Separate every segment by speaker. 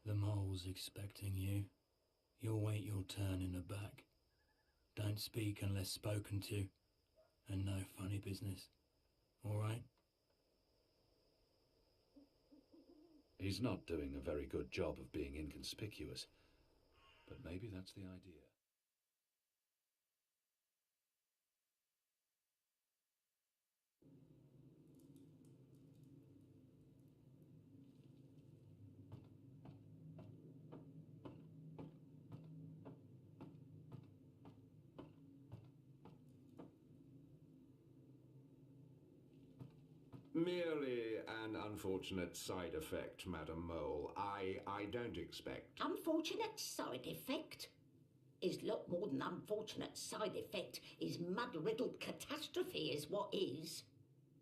Speaker 1: The mole's expecting you. You'll wait your turn in the back. Don't speak unless spoken to, and no funny business. All right?
Speaker 2: He's not doing a very good job of being inconspicuous, but maybe that's the idea.
Speaker 3: Merely an unfortunate side effect, Madam Mole. I don't expect...
Speaker 4: Unfortunate side effect? Is lot more than unfortunate side effect. Is mud-riddled catastrophe is what is.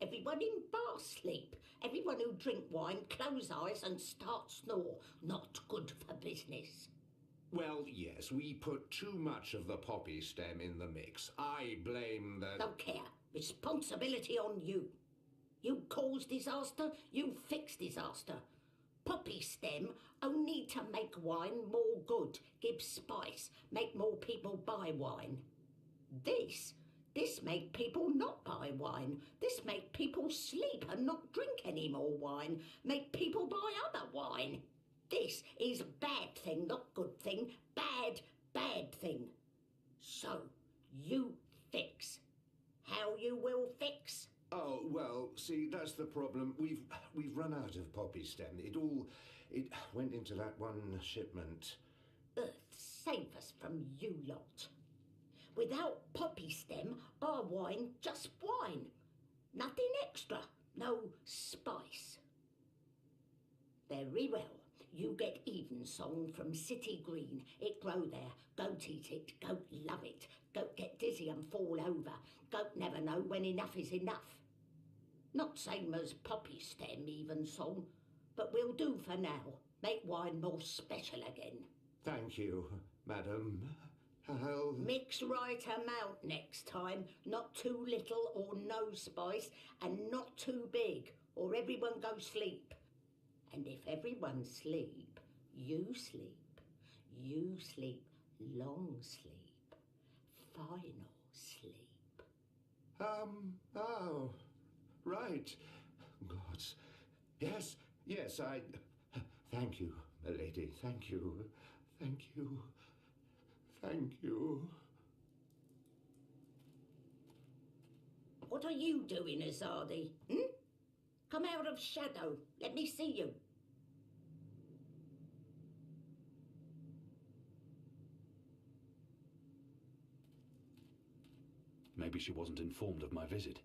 Speaker 4: Everyone in bar sleep. Everyone who drink wine close eyes and start snore. Not good for business.
Speaker 3: Well, yes, we put too much of the poppy stem in the mix. I blame the...
Speaker 4: Don't care. Responsibility on you. You cause disaster, you fix disaster. Poppy stem only to make wine more good, give spice, make more people buy wine. This make people not buy wine. This make people sleep and not drink any more wine. Make people buy other wine. This is bad thing, not good thing. Bad thing. So, you fix. How you will fix?
Speaker 3: Oh, well, see, that's the problem. We've run out of poppy stem. It went into that one shipment.
Speaker 4: Earth save us from you lot. Without poppy stem, our wine just wine. Nothing extra, no spice. Very well. You get Evensong from City Green. It grow there. Goat eat it. Goat love it. Goat get dizzy and fall over. Goat never know when enough is enough. Not same as poppy stem Evensong, but we'll do for now. Make wine more special again.
Speaker 3: Thank you, madam. I'll...
Speaker 4: Mix right amount next time. Not too little or no spice, and not too big, or everyone go sleep. And if everyone sleep, you sleep. You sleep, long sleep, final sleep.
Speaker 3: Oh, right. God. Yes, I... Thank you, milady, thank you. Thank you. Thank you.
Speaker 4: What are you doing, Azadi? Come out of shadow. Let me see you.
Speaker 2: Maybe she wasn't informed of my visit.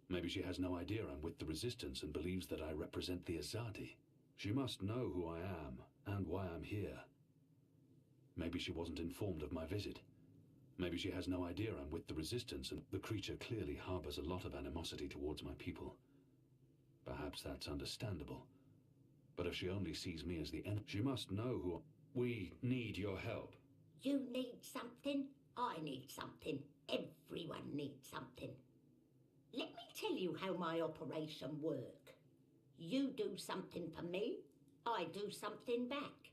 Speaker 2: Maybe she has no idea I'm with the Resistance and believes that I represent the Azadi. She must know who I am and why I'm here. Maybe she wasn't informed of my visit. Maybe she has no idea I'm with the Resistance and the creature clearly harbors a lot of animosity towards my people. Perhaps that's understandable. But if she only sees me as the enemy, she must know who... We need your help.
Speaker 4: You need something, I need something, everyone needs something. Let me tell you how my operation work. You do something for me, I do something back.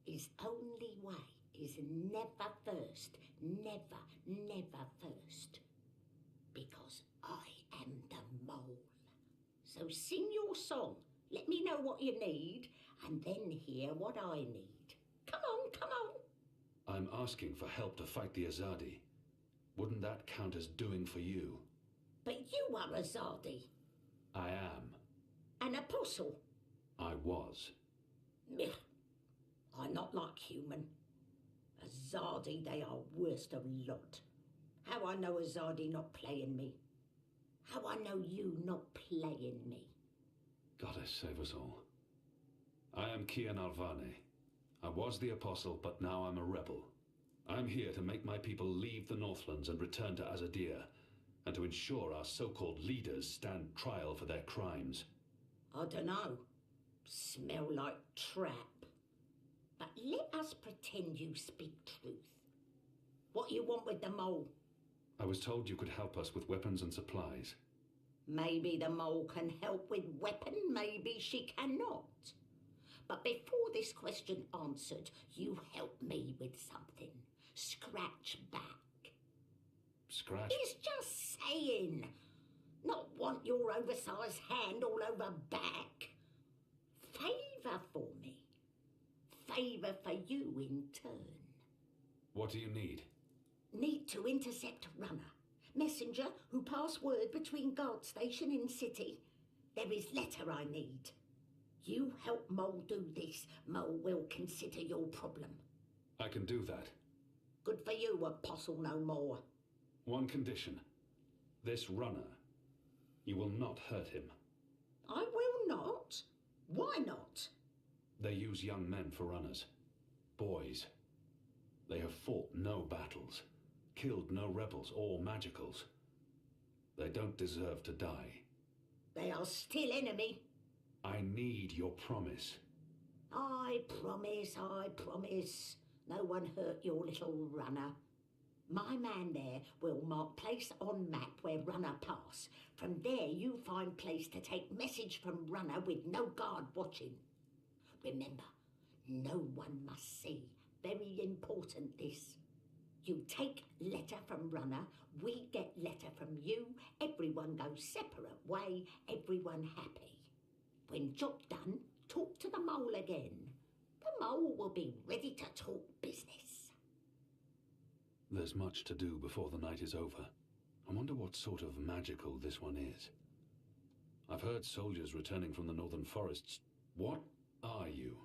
Speaker 4: His only way is never first, never first. Because I am the mole. So sing your song, let me know what you need, and then hear what I need. Come on.
Speaker 2: I'm asking for help to fight the Azadi. Wouldn't that count as doing for you?
Speaker 4: But you are Azadi.
Speaker 2: I am.
Speaker 4: An apostle.
Speaker 2: I was.
Speaker 4: Meh. I'm not like human. Azadi, they are worst of lot. How I know Azadi not playing me. How I know you not playing me.
Speaker 2: Goddess save us all. I am Kian Alvane. I was the apostle, but now I'm a rebel. I'm here to make my people leave the Northlands and return to Azadir, and to ensure our so-called leaders stand trial for their crimes.
Speaker 4: I dunno. Smell like trap. But let us pretend you speak truth. What you want with the mole?
Speaker 2: I was told you could help us with weapons and supplies.
Speaker 4: Maybe the mole can help with weapon, maybe she cannot. But before this question answered, you help me with something. Scratch back.
Speaker 2: Scratch?
Speaker 4: He's just saying. Not want your oversized hand all over back. Favour for me. Favour for you in turn.
Speaker 2: What do you need?
Speaker 4: Need to intercept runner. Messenger who pass word between guard station in city. There is letter I need. You help Mole do this, Mole will consider your problem.
Speaker 2: I can do that.
Speaker 4: Good for you, Apostle no more.
Speaker 2: One condition. This runner. You will not hurt him.
Speaker 4: I will not. Why not?
Speaker 2: They use young men for runners. Boys. They have fought no battles, killed no rebels or magicals. They don't deserve to die.
Speaker 4: They are still enemy.
Speaker 2: I need your promise.
Speaker 4: I promise, I promise. No one hurt your little runner. My man there will mark place on map where runner pass. From there you find place to take message from runner with no guard watching. Remember, no one must see. Very important this. You take letter from runner, we get letter from you, everyone goes separate way, everyone happy. When job done, talk to the mole again. The mole will be ready to talk business.
Speaker 2: There's much to do before the night is over. I wonder what sort of magical this one is. I've heard soldiers returning from the northern forests. What are you?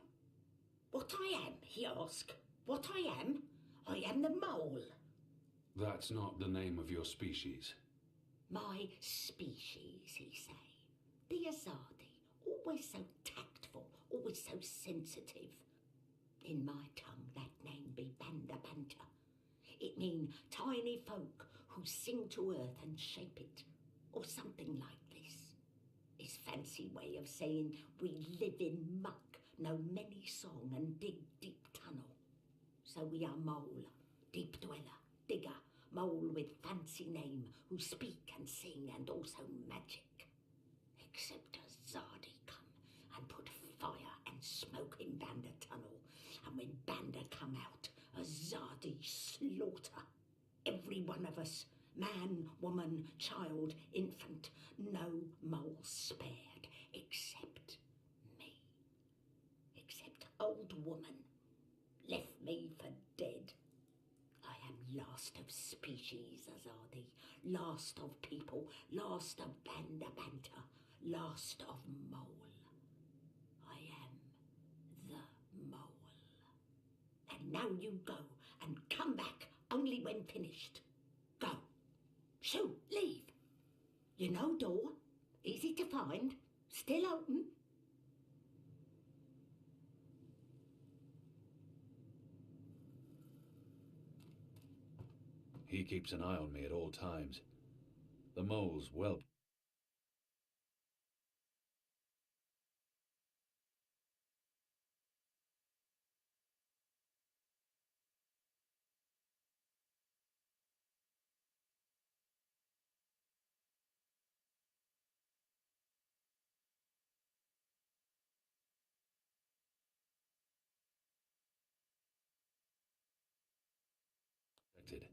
Speaker 4: What I am, he asked. What I am? I am the mole.
Speaker 2: That's not the name of your species.
Speaker 4: My species, he say. The Azadi, always so tactful, always so sensitive. In my tongue, that name be Banda Banta. It mean tiny folk who sing to earth and shape it, or something like this. His fancy way of saying we live in muck, know many song and dig deep tunnel. So we are mole, deep dweller, digger, mole with fancy name, who speak and sing and also magic. Except Azadi come and put fire and smoke in Banda tunnel, and when Banda come out, Azadi slaughter. Every one of us, man, woman, child, infant, no mole spared, except me. Except old woman. Left me for dead. I am last of species, Azadi, last of people, last of Banda Banta, last of mole. I am the mole. And now you go and come back only when finished. Go. Shoo, leave. You know door, easy to find, still open.
Speaker 2: He keeps an eye on me at all times. The mole's well protected.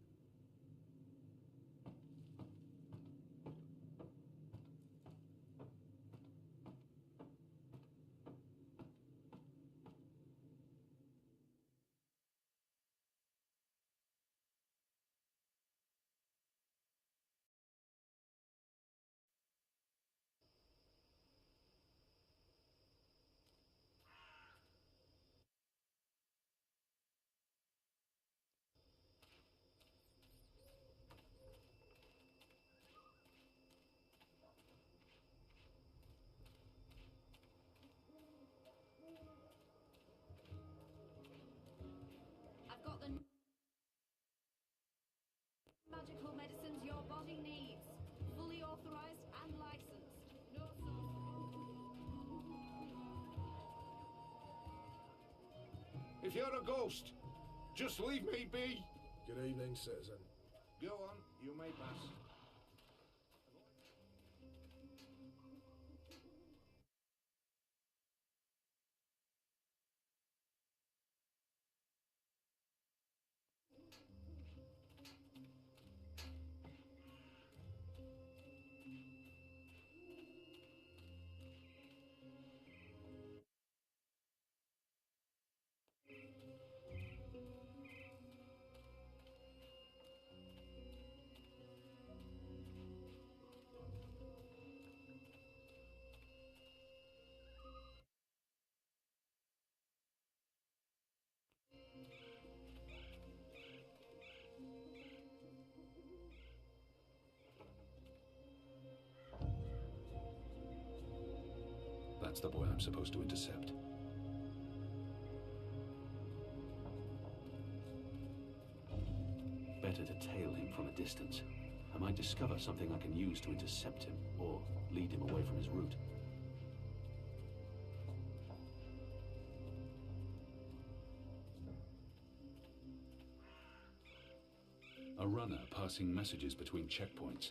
Speaker 5: I've got the magical medicines your body needs. Fully authorized and licensed. No
Speaker 3: If you're a ghost, just leave me be.
Speaker 6: Good evening, citizen.
Speaker 3: Go on, you may pass.
Speaker 2: the boy I'm supposed to intercept. Better to tail him from a distance. I might discover something I can use to intercept him, or lead him away from his route. A runner passing messages between checkpoints.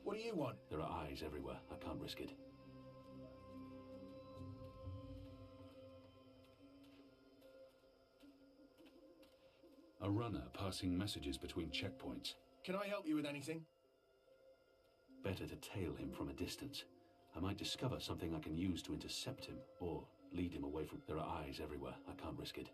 Speaker 6: What do you want?
Speaker 2: There are eyes everywhere. I can't risk it. A runner passing messages between checkpoints.
Speaker 6: Can I help you with anything?
Speaker 2: Better to tail him from a distance. I might discover something I can use to intercept him, or lead him away from... There are eyes everywhere. I can't risk it.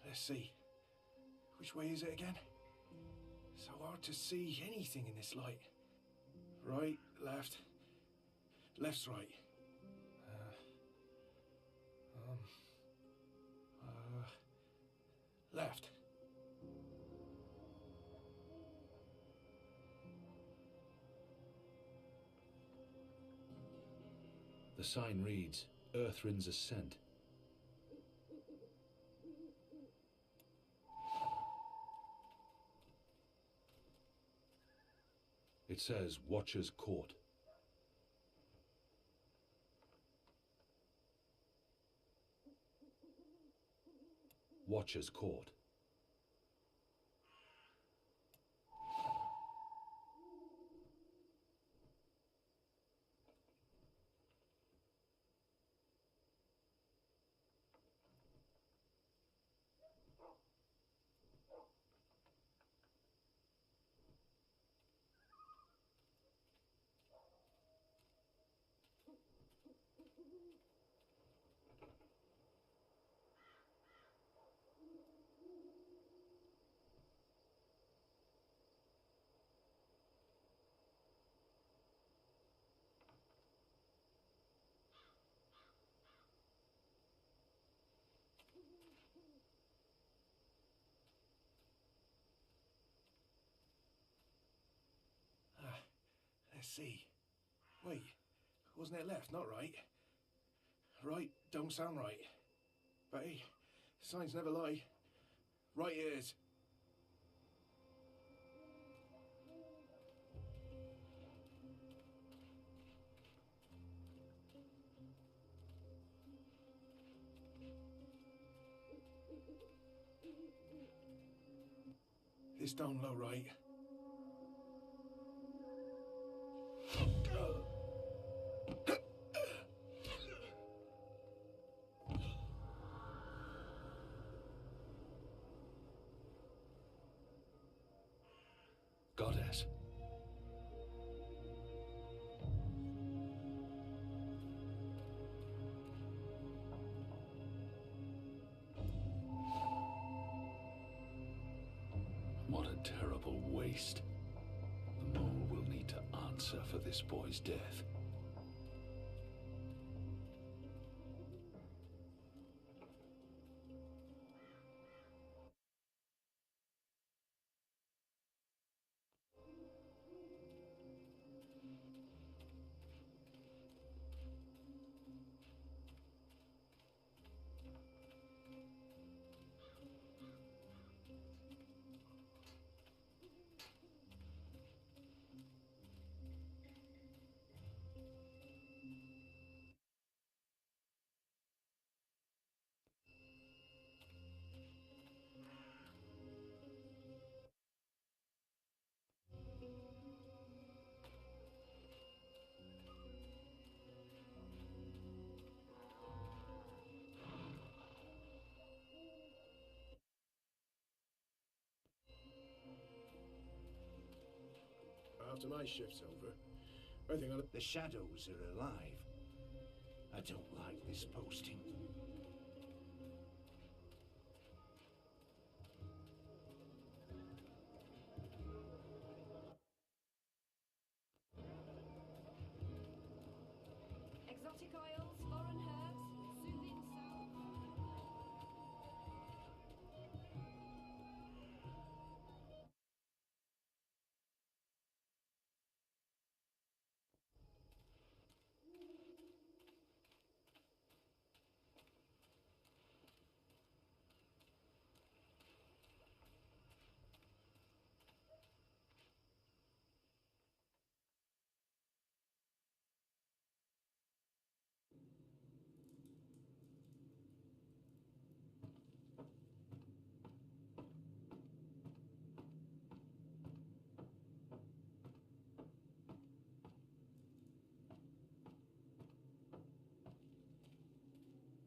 Speaker 6: Let's see. Which way is it again? So hard to see anything in this light. Right, left. Left's right. Left.
Speaker 2: The sign reads, Earthrin's Ascent. It says Watcher's Court. Watcher's Court.
Speaker 6: Let's see. Wait, wasn't it left, not right? Right don't sound right. But hey, signs never lie. Right it is. This don't look right.
Speaker 2: Goddess. What a terrible waste. The mole will need to answer for this boy's death.
Speaker 6: after my shift's over. I think I'll...
Speaker 3: The shadows are alive. I don't like this posting.
Speaker 5: Exotic oils, foreign herbs, soothing salve.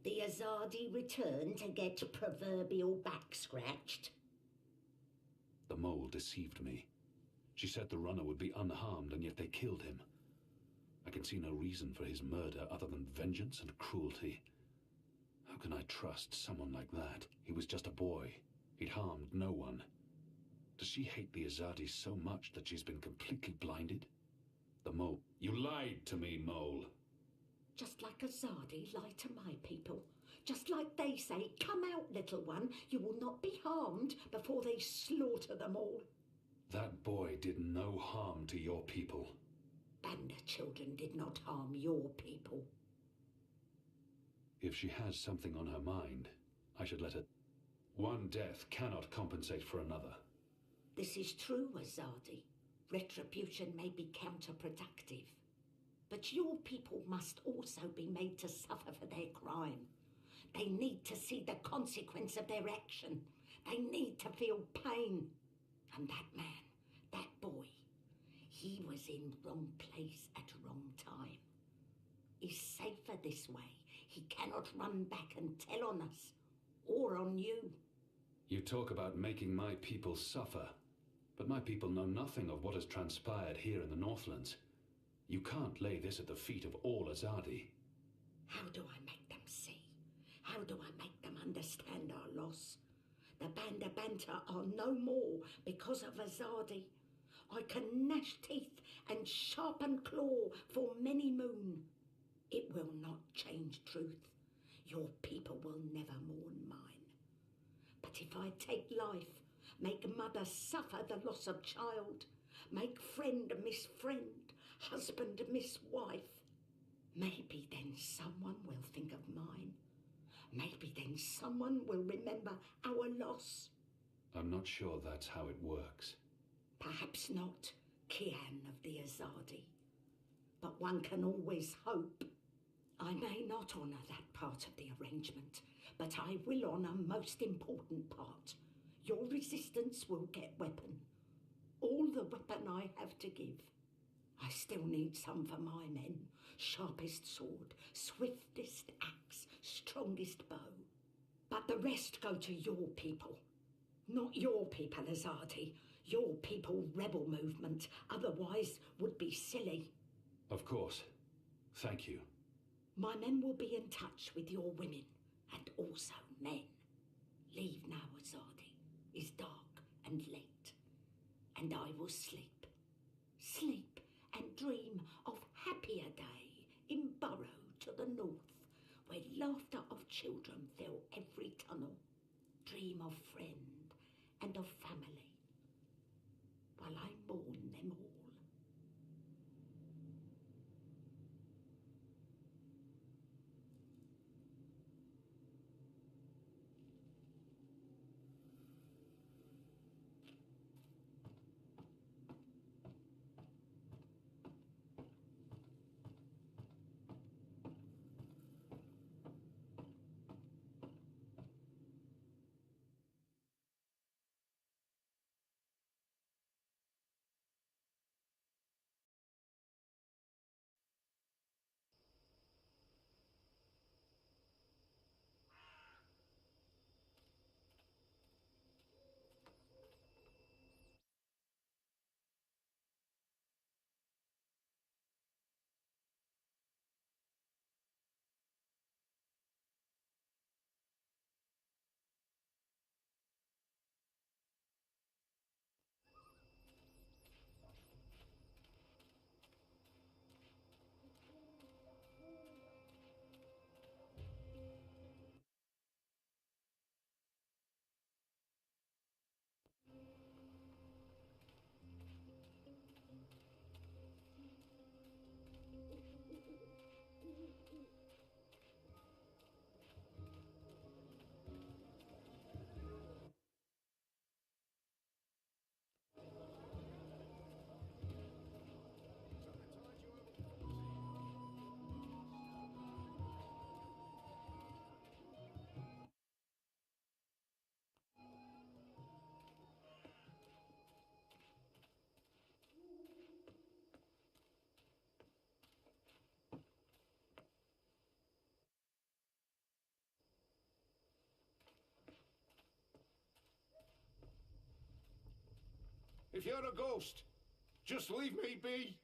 Speaker 4: The Azadi return to get proverbial back scratched.
Speaker 2: The mole deceived me. She said the runner would be unharmed, and yet they killed him. I can see no reason for his murder other than vengeance and cruelty. How can I trust someone like that? He was just a boy. He'd harmed no one. Does she hate the Azadi so much that she's been completely blinded? The mole... You lied to me, mole.
Speaker 4: Just like Azadi lie to my people. Just like they say, come out, little one, you will not be harmed before they slaughter them all.
Speaker 2: That boy did no harm to your people.
Speaker 4: Banda children did not harm your people.
Speaker 2: If she has something on her mind, I should let her... One death cannot compensate for another.
Speaker 4: This is true, Azadi. Retribution may be counterproductive. But your people must also be made to suffer for their crime. They need to see the consequence of their action. They need to feel pain. And that man, that boy, he was in wrong place at wrong time. He's safer this way. He cannot run back and tell on us, or on you.
Speaker 2: You talk about making my people suffer, but my people know nothing of what has transpired here in the Northlands. You can't lay this at the feet of all Azadi.
Speaker 4: How do I make them see? How do I make them understand our loss? The Banda Banta are no more because of Azadi. I can gnash teeth and sharpen claw for many moon. It will not change truth. Your people will never mourn mine. But if I take life, make mother suffer the loss of child, make friend miss friend, husband miss wife, maybe then someone will think of mine. Maybe then someone will remember our loss.
Speaker 2: I'm not sure that's how it works.
Speaker 4: Perhaps not, Kian of the Azadi. But one can always hope. I may not honour that part of the arrangement, but I will honour most important part. Your resistance will get weapon. All the weapon I have to give. I still need some for my men. Sharpest sword, swiftest axe, strongest bow. But the rest go to your people. Not your people, Azadi. Your people rebel movement, otherwise would be silly.
Speaker 2: Of course. Thank you.
Speaker 4: My men will be in touch with your women, and also men. Leave now, Azadi. It's dark and late, and I will sleep. Sleep and dream of happier day in Burrow to the north, where laughter of children fill every tunnel. Dream of friend and of family, while I mourn them all.
Speaker 3: If you're a ghost, just leave me be.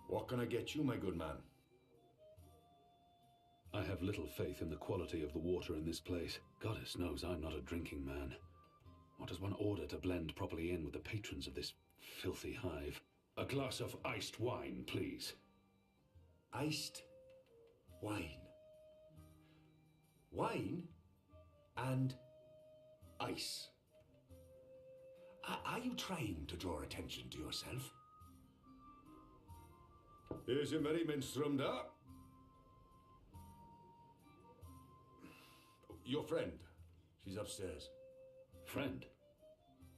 Speaker 7: What can I get you, my good man?
Speaker 2: I have little faith in the quality of the water in this place. Goddess knows I'm not a drinking man. What does one order to blend properly in with the patrons of this filthy hive? A glass of iced wine, please.
Speaker 7: Iced wine. Wine and ice. Are you trying to draw attention to yourself?
Speaker 3: Here's your merriment strummed up.
Speaker 7: Your friend. She's upstairs.
Speaker 2: Friend?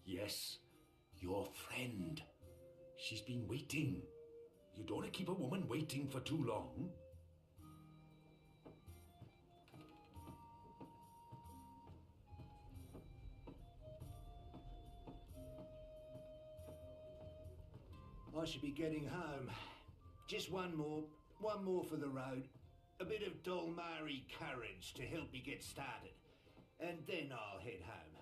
Speaker 7: Yes, your friend. She's been waiting. You don't want to keep a woman waiting for too long.
Speaker 3: I should be getting home. Just one more for the road. A bit of dull Mary courage to help me get started. And then I'll head home.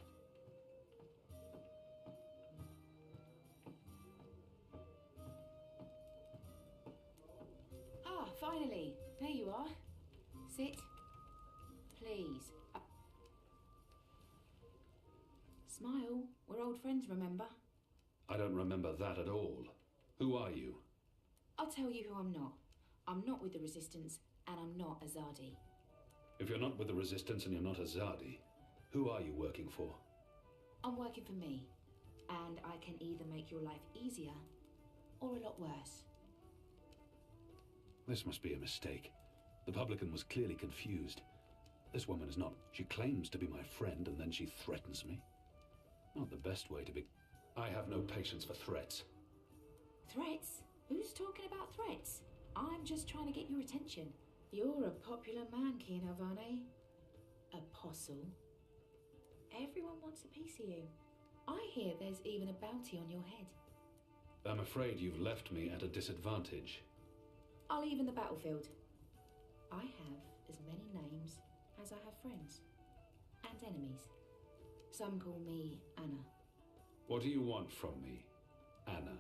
Speaker 8: Ah, finally. There you are. Sit. Please. Smile. We're old friends, remember?
Speaker 2: I don't remember that at all. Who are you?
Speaker 8: I'll tell you who I'm not. I'm not with the Resistance, and I'm not Azadi.
Speaker 2: If you're not with the Resistance and you're not Azadi, who are you working for?
Speaker 8: I'm working for me, and I can either make your life easier or a lot worse.
Speaker 2: This must be a mistake. The publican was clearly confused. This woman is not. She claims to be my friend, and then she threatens me. Not the best way to be. I have no patience for threats.
Speaker 8: Threats? Who's talking about threats? I'm just trying to get your attention. You're a popular man, Keen Havane. Apostle. Everyone wants a piece of you. I hear there's even a bounty on your head.
Speaker 2: I'm afraid you've left me at a disadvantage.
Speaker 8: I'll even the battlefield. I have as many names as I have friends. And enemies. Some call me Anna.
Speaker 2: What do you want from me, Anna?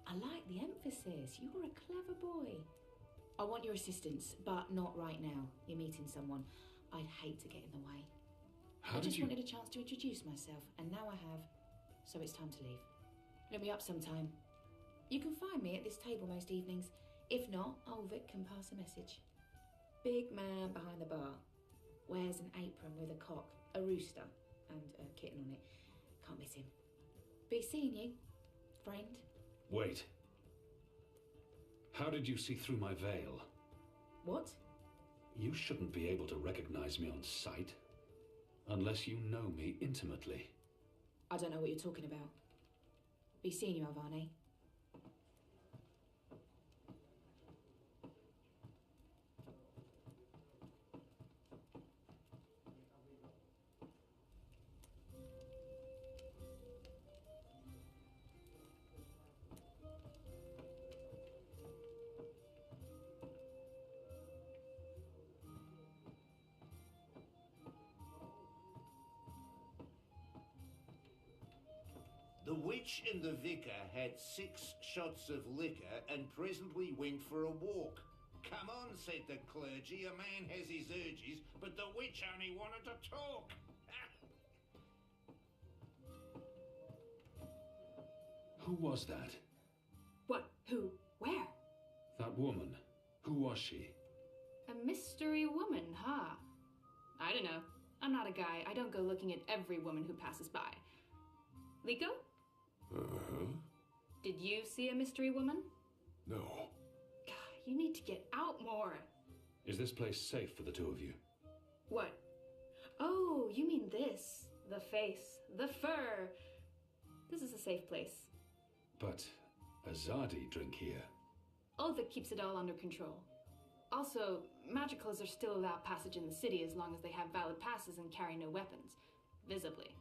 Speaker 8: I like the emphasis. You're a clever boy. I want your assistance, but not right now. You're meeting someone. I'd hate to get in the way. I just wanted a chance to introduce myself, and now I have. So it's time to leave. Look me up sometime. You can find me at this table most evenings. If not, old Vic can pass a message. Big man behind the bar. Wears an apron with a cock, a rooster, and a kitten on it. Can't miss him. Be seeing you, friend.
Speaker 2: Wait. How did you see through my veil?
Speaker 8: What?
Speaker 2: You shouldn't be able to recognize me on sight. Unless you know me intimately.
Speaker 8: I don't know what you're talking about. Be seeing you, Havane.
Speaker 3: The witch and the vicar had 6 shots of liquor and presently went for a walk. Come on, said the clergy, a man has his urges, but the witch only wanted to talk.
Speaker 2: Who was that?
Speaker 8: What? Who? Where?
Speaker 2: That woman. Who was she?
Speaker 5: A mystery woman, huh? I don't know. I'm not a guy. I don't go looking at every woman who passes by. Liko?
Speaker 9: Uh-huh.
Speaker 5: Did you see a mystery woman?
Speaker 9: No.
Speaker 5: God, you need to get out more.
Speaker 2: Is this place safe for the two of you?
Speaker 5: What? Oh, you mean this. The face. The fur. This is a safe place.
Speaker 2: But Azadi drink here.
Speaker 5: Ulvik keeps it all under control. Also, magicals are still allowed passage in the city as long as they have valid passes and carry no weapons. Visibly.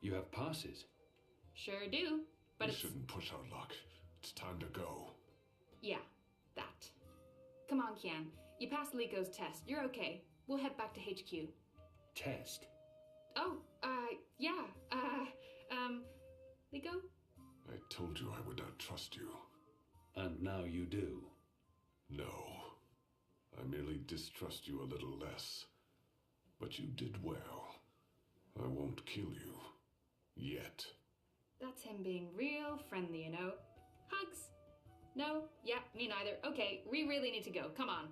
Speaker 2: You have passes?
Speaker 5: Sure do, but
Speaker 9: We
Speaker 5: it's...
Speaker 9: shouldn't push our luck. It's time to go.
Speaker 5: Yeah, that. Come on, Kian. You passed Liko's test. You're okay. We'll head back to HQ.
Speaker 2: Test?
Speaker 5: Oh, yeah, Liko?
Speaker 9: I told you I would not trust you.
Speaker 2: And now you do.
Speaker 9: No. I merely distrust you a little less. But you did well. I won't kill you. Yet.
Speaker 5: That's him being real friendly, you know. Hugs? No? Yeah, me neither. Okay, we really need to go. Come on.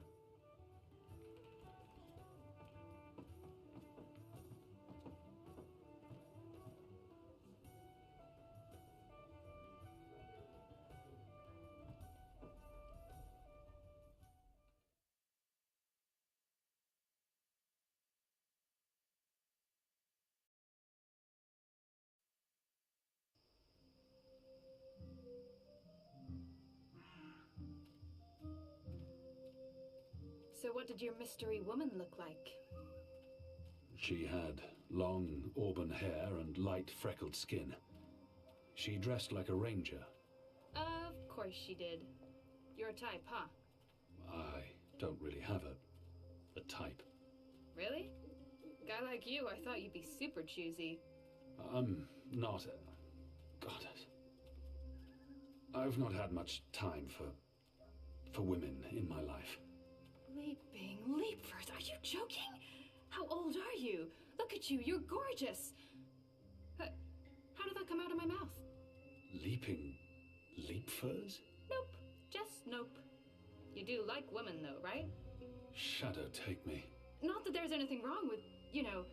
Speaker 5: So what did your mystery woman look like?
Speaker 2: She had long auburn hair and light freckled skin. She dressed like a ranger.
Speaker 5: Of course she did. Your type, huh?
Speaker 2: I don't really have a type.
Speaker 5: Really? Guy like you, I thought you'd be super choosy.
Speaker 2: I'm not God. I've not had much time for women in my life.
Speaker 5: Leaping leapers, are you joking? How old are you? Look at you, you're gorgeous. How did that come out of my mouth?
Speaker 2: Leaping leapfurs?
Speaker 5: Nope, just nope. You do like women though, right?
Speaker 2: Shadow take me.
Speaker 5: Not that there's anything wrong with, you know.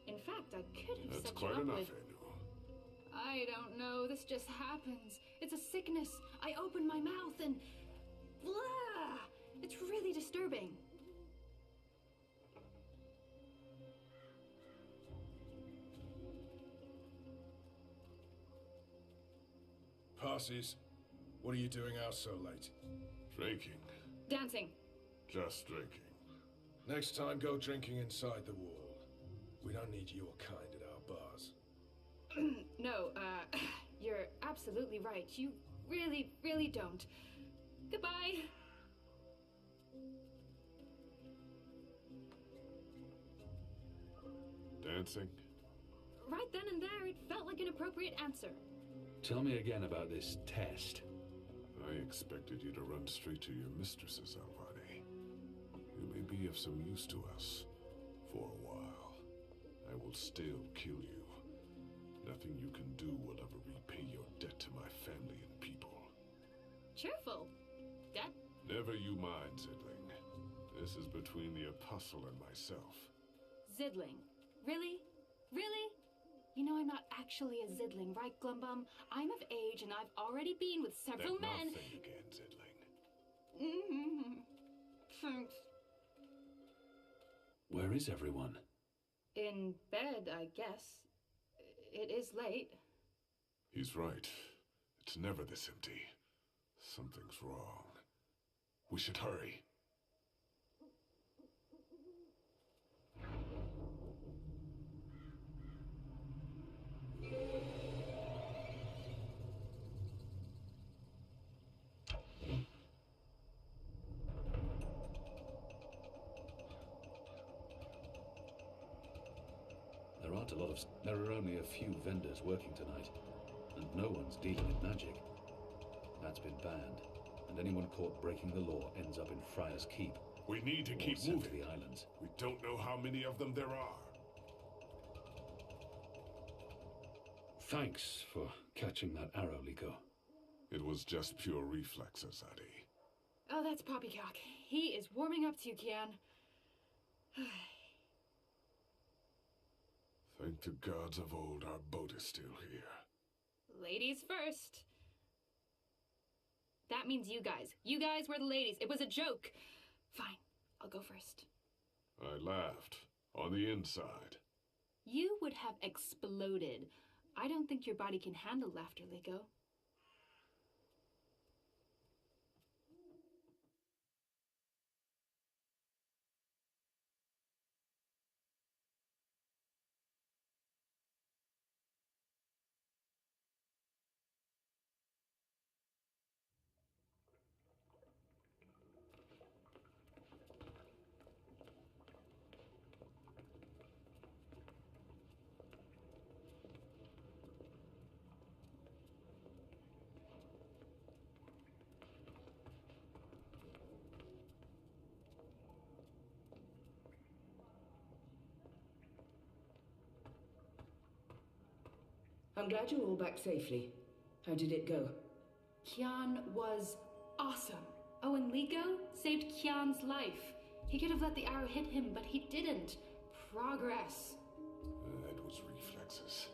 Speaker 5: In fact, I could have
Speaker 9: That's
Speaker 5: set you
Speaker 9: quite
Speaker 5: up
Speaker 9: enough,
Speaker 5: with...
Speaker 9: Anu.
Speaker 5: I don't know, this just happens. It's a sickness. I open my mouth and... Blah! It's really disturbing.
Speaker 6: Passes. What are you doing out so late?
Speaker 9: Drinking.
Speaker 5: Dancing.
Speaker 9: Just drinking.
Speaker 6: Next time, go drinking inside the wall. We don't need your kind at our bars.
Speaker 5: No, you're absolutely right. You really, really don't. Goodbye.
Speaker 9: Dancing?
Speaker 5: Right then and there, it felt like an appropriate answer.
Speaker 2: Tell me again about this test.
Speaker 9: I expected you to run straight to your mistresses, Alvani. You may be of some use to us. For a while. I will still kill you. Nothing you can do will ever repay your debt to my family and people.
Speaker 5: Cheerful. Debt?
Speaker 9: Never you mind, Zidling. This is between the Apostle and myself.
Speaker 5: Zidling. Really? Really? You know I'm not actually a Zidling, right, Glumbum? I'm of age and I've already been with several
Speaker 9: That
Speaker 5: men.
Speaker 9: nothing again, Zidling.
Speaker 5: Mm-hmm. Thanks.
Speaker 2: Where is everyone?
Speaker 5: In bed, I guess. It is late.
Speaker 9: He's right. It's never this empty. Something's wrong. We should hurry.
Speaker 2: There are only a few vendors working tonight, and no one's dealing in magic. That's been banned, and anyone caught breaking the law ends up in Friar's Keep.
Speaker 9: We need to
Speaker 2: or
Speaker 9: keep
Speaker 2: sent
Speaker 9: moving.
Speaker 2: to the islands.
Speaker 9: We don't know how many of them there are.
Speaker 2: Thanks for catching that arrow, Liko.
Speaker 9: It was just pure reflex, Azadi.
Speaker 5: Oh, that's Poppycock. He is warming up to you, Kian.
Speaker 9: Thank the gods of old our boat is still here.
Speaker 5: Ladies first. That means you guys. You guys were the ladies. It was a joke. Fine, I'll go first.
Speaker 9: I laughed. On the inside.
Speaker 5: You would have exploded. I don't think your body can handle laughter, Liko.
Speaker 10: I'm glad you're all back safely. How did it go?
Speaker 5: Kian was awesome. Oh, and Liko saved Kian's life. He could have let the arrow hit him, but he didn't. Progress.
Speaker 9: It was reflexes.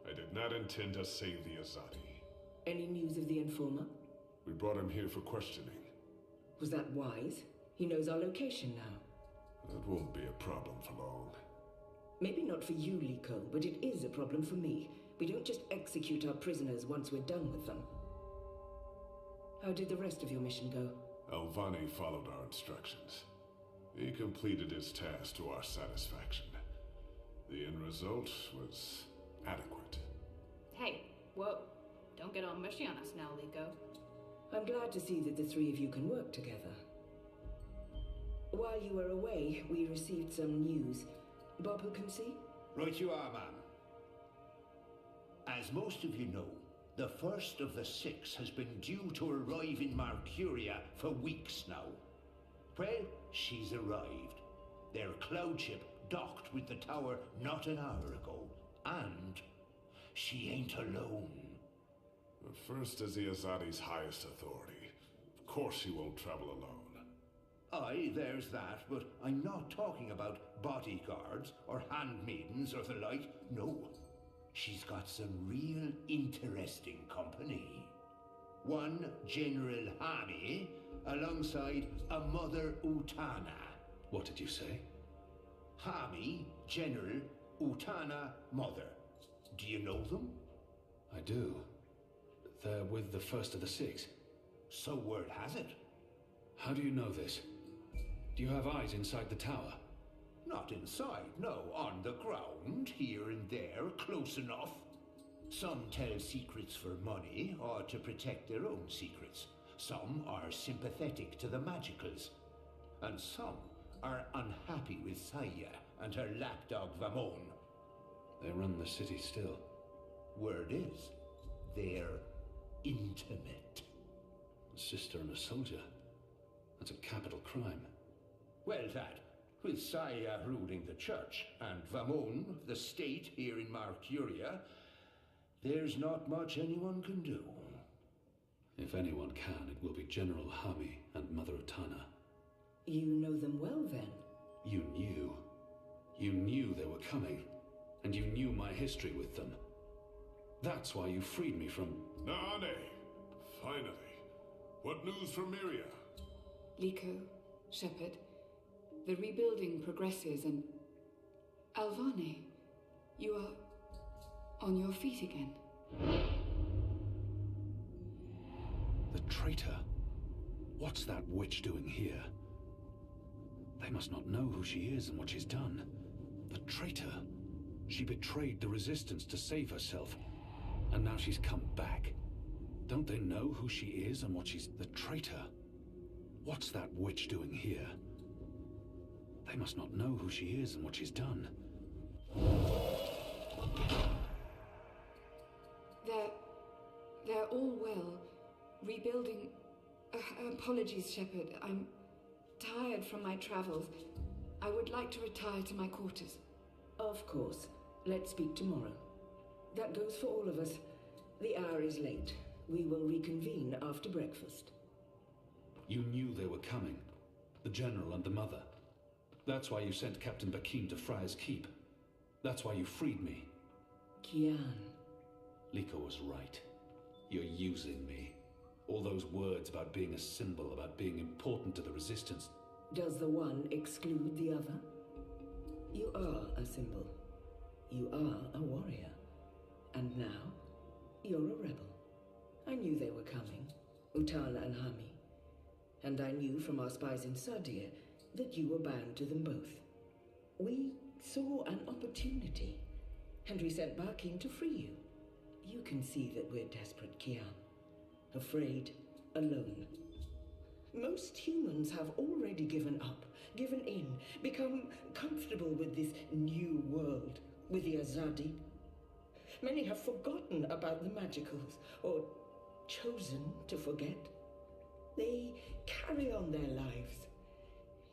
Speaker 9: I did not intend to save the Azadi.
Speaker 10: Any news of the informer?
Speaker 9: We brought him here for questioning.
Speaker 10: Was that wise? He knows our location now.
Speaker 9: That won't be a problem for long.
Speaker 10: Maybe not for you, Liko, but it is a problem for me. We don't just execute our prisoners once we're done with them. How did the rest of your mission go?
Speaker 9: Alvani followed our instructions. He completed his task to our satisfaction. The end result was adequate.
Speaker 5: Hey, whoa. Don't get all mushy on us now, Liko.
Speaker 10: I'm glad to see that the three of you can work together. While you were away, we received some news. Bob who can see?
Speaker 3: Right you are, ma'am. As most of you know, the first of the 6 has been due to arrive in Mercuria for weeks now. Well, she's arrived. Their cloud ship docked with the tower not an hour ago. And she ain't alone.
Speaker 9: The first is the Azadi's highest authority. Of course she won't travel alone.
Speaker 3: Aye, there's that, but I'm not talking about bodyguards or handmaidens or the like. No. She's got some real interesting company. One General Hami, alongside a Mother Utana.
Speaker 2: What did you say?
Speaker 3: Hami, General, Utana, Mother. Do you know them?
Speaker 2: I do. They're with the first of the 6.
Speaker 3: So word has it.
Speaker 2: How do you know this? Do you have eyes inside the tower?
Speaker 3: Not inside, no. On the ground, here and there, close enough. Some tell secrets for money, or to protect their own secrets. Some are sympathetic to the magicals. And some are unhappy with Saya and her lapdog Vamon.
Speaker 2: They run the city still.
Speaker 3: Word is, they're intimate.
Speaker 2: A sister and a soldier. That's a capital crime.
Speaker 3: Well, that, with Saya ruling the church and Vamon, the state here in Mercuria, there's not much anyone can do.
Speaker 2: If anyone can, it will be General Hami and Mother Utana.
Speaker 10: You know them well, then?
Speaker 2: You knew. You knew they were coming. And you knew my history with them. That's why you freed me from...
Speaker 9: Nane! Finally. What news from Miria?
Speaker 8: Liko, Shepard, the rebuilding progresses and... Alvani, you are on your feet again.
Speaker 2: The traitor. What's that witch doing here? They must not know who she is and what she's done. The traitor. She betrayed the resistance to save herself. And now she's come back. Don't they know who she is and what she's... The traitor. What's that witch doing here? They must not know who she is and what she's done.
Speaker 8: They're all well. Rebuilding... apologies, Shepard. I'm tired from my travels. I would like to retire to my quarters.
Speaker 10: Of course. Let's speak tomorrow. That goes for all of us. The hour is late. We will reconvene after breakfast.
Speaker 2: You knew they were coming. The General and the Mother. That's why you sent Captain Bakim to Friar's Keep. That's why you freed me.
Speaker 10: Kian.
Speaker 2: Liko was right. You're using me. All those words about being a symbol, about being important to the Resistance.
Speaker 10: Does the one exclude the other? You are a symbol. You are a warrior. And now, you're a rebel. I knew they were coming, Utala and Hami. And I knew from our spies in Sardir that you were bound to them both. We saw an opportunity, and we sent Barking to free you. You can see that we're desperate, Kian. Afraid, alone. Most humans have already given up, given in, become comfortable with this new world, with the Azadi. Many have forgotten about the magicals, or chosen to forget. They carry on their lives,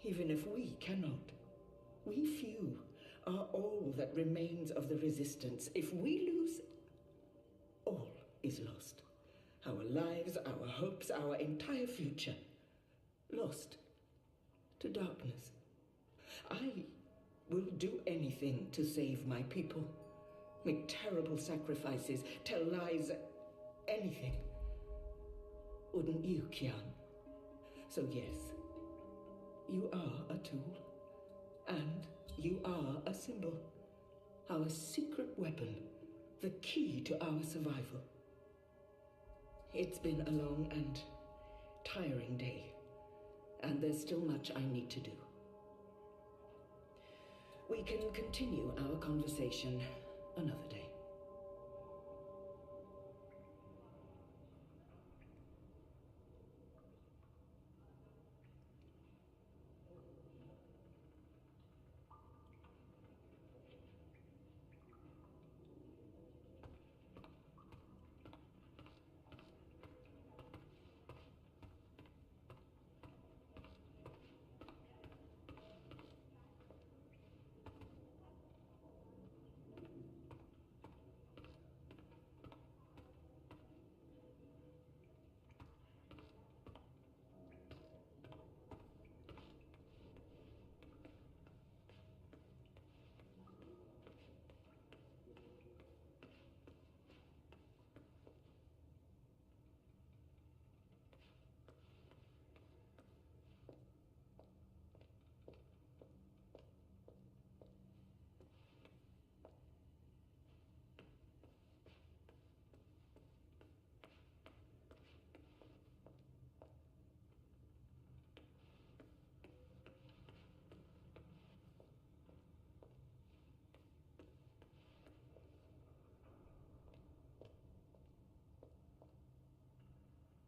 Speaker 10: even if we cannot. We few are all that remains of the Resistance. If we lose, all is lost. Our lives, our hopes, our entire future. Lost to darkness. I will do anything to save my people. Make terrible sacrifices, tell lies, anything. Wouldn't you, Kian? So yes, you are a tool. And you are a symbol. Our secret weapon. The key to our survival. It's been a long and tiring day. And there's still much I need to do. We can continue our conversation another day.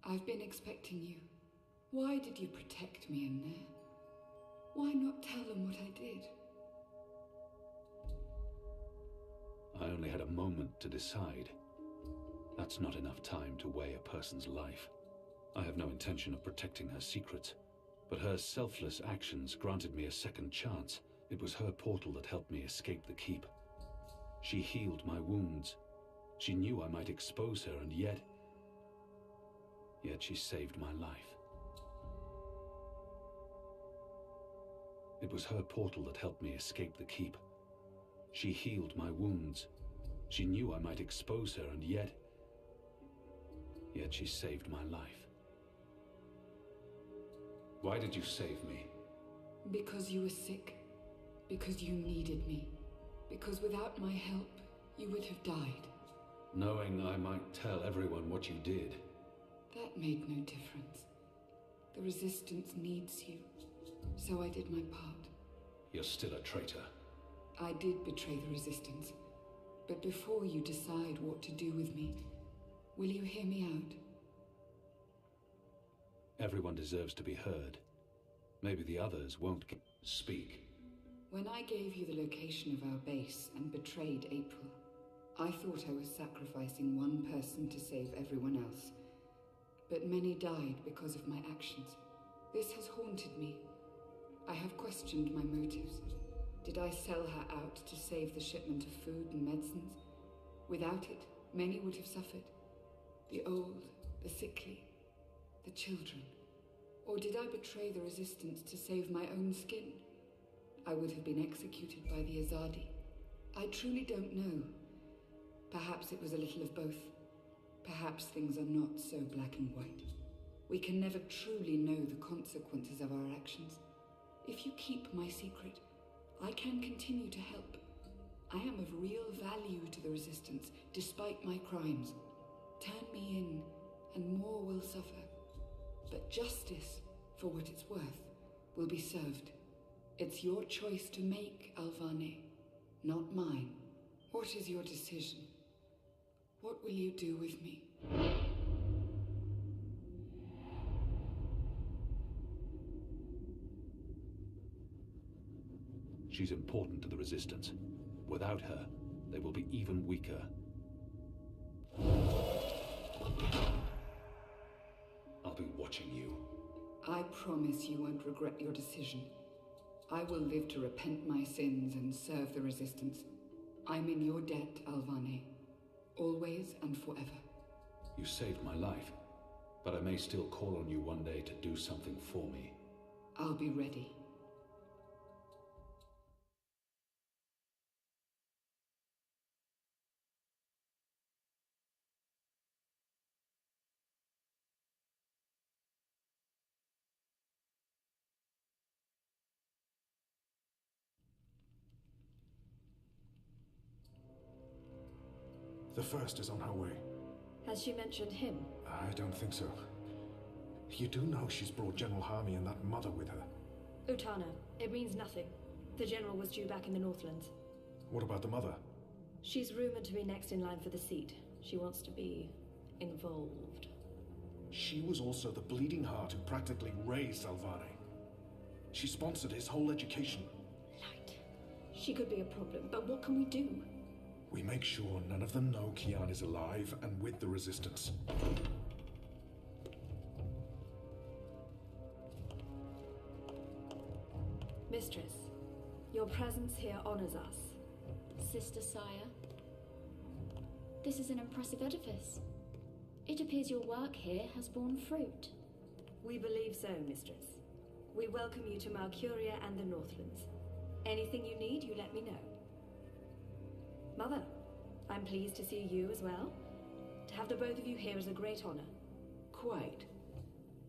Speaker 11: I've been expecting you. Why did you protect me in there? Why not tell them what I did?
Speaker 2: I only had a moment to decide. That's not enough time to weigh a person's life. I have no intention of protecting her secrets, but her selfless actions granted me a second chance. It was her portal that helped me escape the keep. She healed my wounds. She knew I might expose her, and yet she saved my life. It was her portal that helped me escape the keep. She healed my wounds. She knew I might expose her, and yet she saved my life. Why did you save me?
Speaker 11: Because you were sick. Because you needed me. Because without my help, you would have died.
Speaker 2: Knowing I might tell everyone what you did.
Speaker 11: That made no difference. The Resistance needs you, so I did my part.
Speaker 2: You're still a traitor.
Speaker 11: I did betray the Resistance, but before you decide what to do with me, will you hear me out?
Speaker 2: Everyone deserves to be heard. Maybe the others won't speak.
Speaker 11: When I gave you the location of our base and betrayed April, I thought I was sacrificing one person to save everyone else. But many died because of my actions. This has haunted me. I have questioned my motives. Did I sell her out to save the shipment of food and medicines? Without it, many would have suffered. The old, the sickly, the children. Or did I betray the Resistance to save my own skin? I would have been executed by the Azadi. I truly don't know. Perhaps it was a little of both. Perhaps things are not so black and white. We can never truly know the consequences of our actions. If you keep my secret, I can continue to help. I am of real value to the Resistance, despite my crimes. Turn me in, and more will suffer. But justice, for what it's worth, will be served. It's your choice to make, Alvane, not mine. What is your decision? What will you do with me?
Speaker 2: She's important to the Resistance. Without her, they will be even weaker.
Speaker 7: I'll be watching you.
Speaker 11: I promise you won't regret your decision. I will live to repent my sins and serve the Resistance. I'm in your debt, Alvane. Always and forever.
Speaker 2: You saved my life, but I may still call on you one day to do something for me.
Speaker 11: I'll be ready.
Speaker 6: The first is on her way.
Speaker 12: Has she mentioned him?
Speaker 6: I don't think so. You do know she's brought General Harmy and that mother with her.
Speaker 12: Utana, it means nothing. The general was due back in the Northlands.
Speaker 6: What about the mother?
Speaker 12: She's rumored to be next in line for the seat. She wants to be involved.
Speaker 6: She was also the bleeding heart who practically raised Alvane. She sponsored his whole education.
Speaker 12: Light. She could be a problem, but what can we do?
Speaker 6: We make sure none of them know Kian is alive and with the Resistance.
Speaker 12: Mistress, your presence here honors us.
Speaker 13: Sister Sire, this is an impressive edifice. It appears your work here has borne fruit.
Speaker 12: We believe so, Mistress. We welcome you to Malcuria and the Northlands. Anything you need, you let me know. Mother, I'm pleased to see you as well. To have the both of you here is a great honor.
Speaker 10: Quite.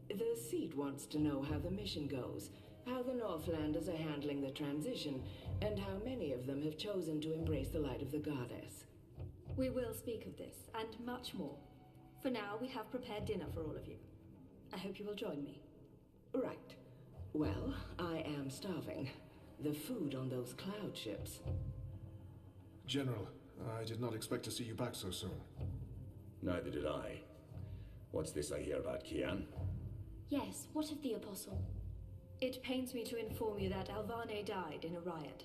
Speaker 10: The seat wants to know how the mission goes, how the Northlanders are handling the transition, and how many of them have chosen to embrace the light of the goddess.
Speaker 12: We will speak of this, and much more. For now, we have prepared dinner for all of you. I hope you will join me.
Speaker 10: Right. Well, I am starving. The food on those cloud ships.
Speaker 6: General, I did not expect to see you back so soon.
Speaker 7: Neither did I. What's this I hear about Kian?
Speaker 13: Yes, what of the Apostle?
Speaker 12: It pains me to inform you that Alvane died in a riot.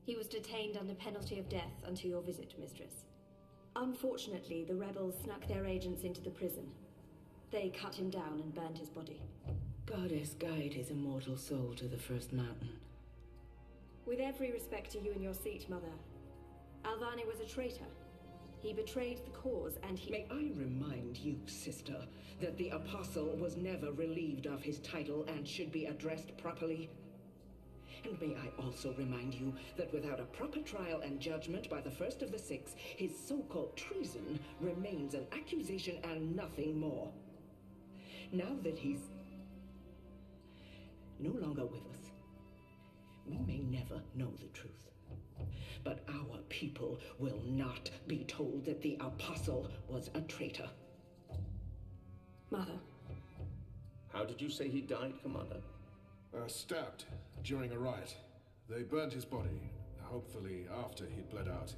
Speaker 12: He was detained under penalty of death until your visit, Mistress. Unfortunately, the rebels snuck their agents into the prison. They cut him down and burned his body.
Speaker 10: Goddess guide his immortal soul to the first mountain.
Speaker 12: With every respect to you and your seat, Mother, Alvane was a traitor. He betrayed the cause and he—
Speaker 10: May I remind you, sister, that the Apostle was never relieved of his title and should be addressed properly? And may I also remind you that without a proper trial and judgment by the first of the six, his so-called treason remains an accusation and nothing more. Now that he's no longer with us, we may never know the truth. But our people will not be told that the Apostle was a traitor.
Speaker 12: Mother.
Speaker 7: How did you say he died, Commander?
Speaker 6: Stabbed during a riot. They burned his body, hopefully after he'd bled out.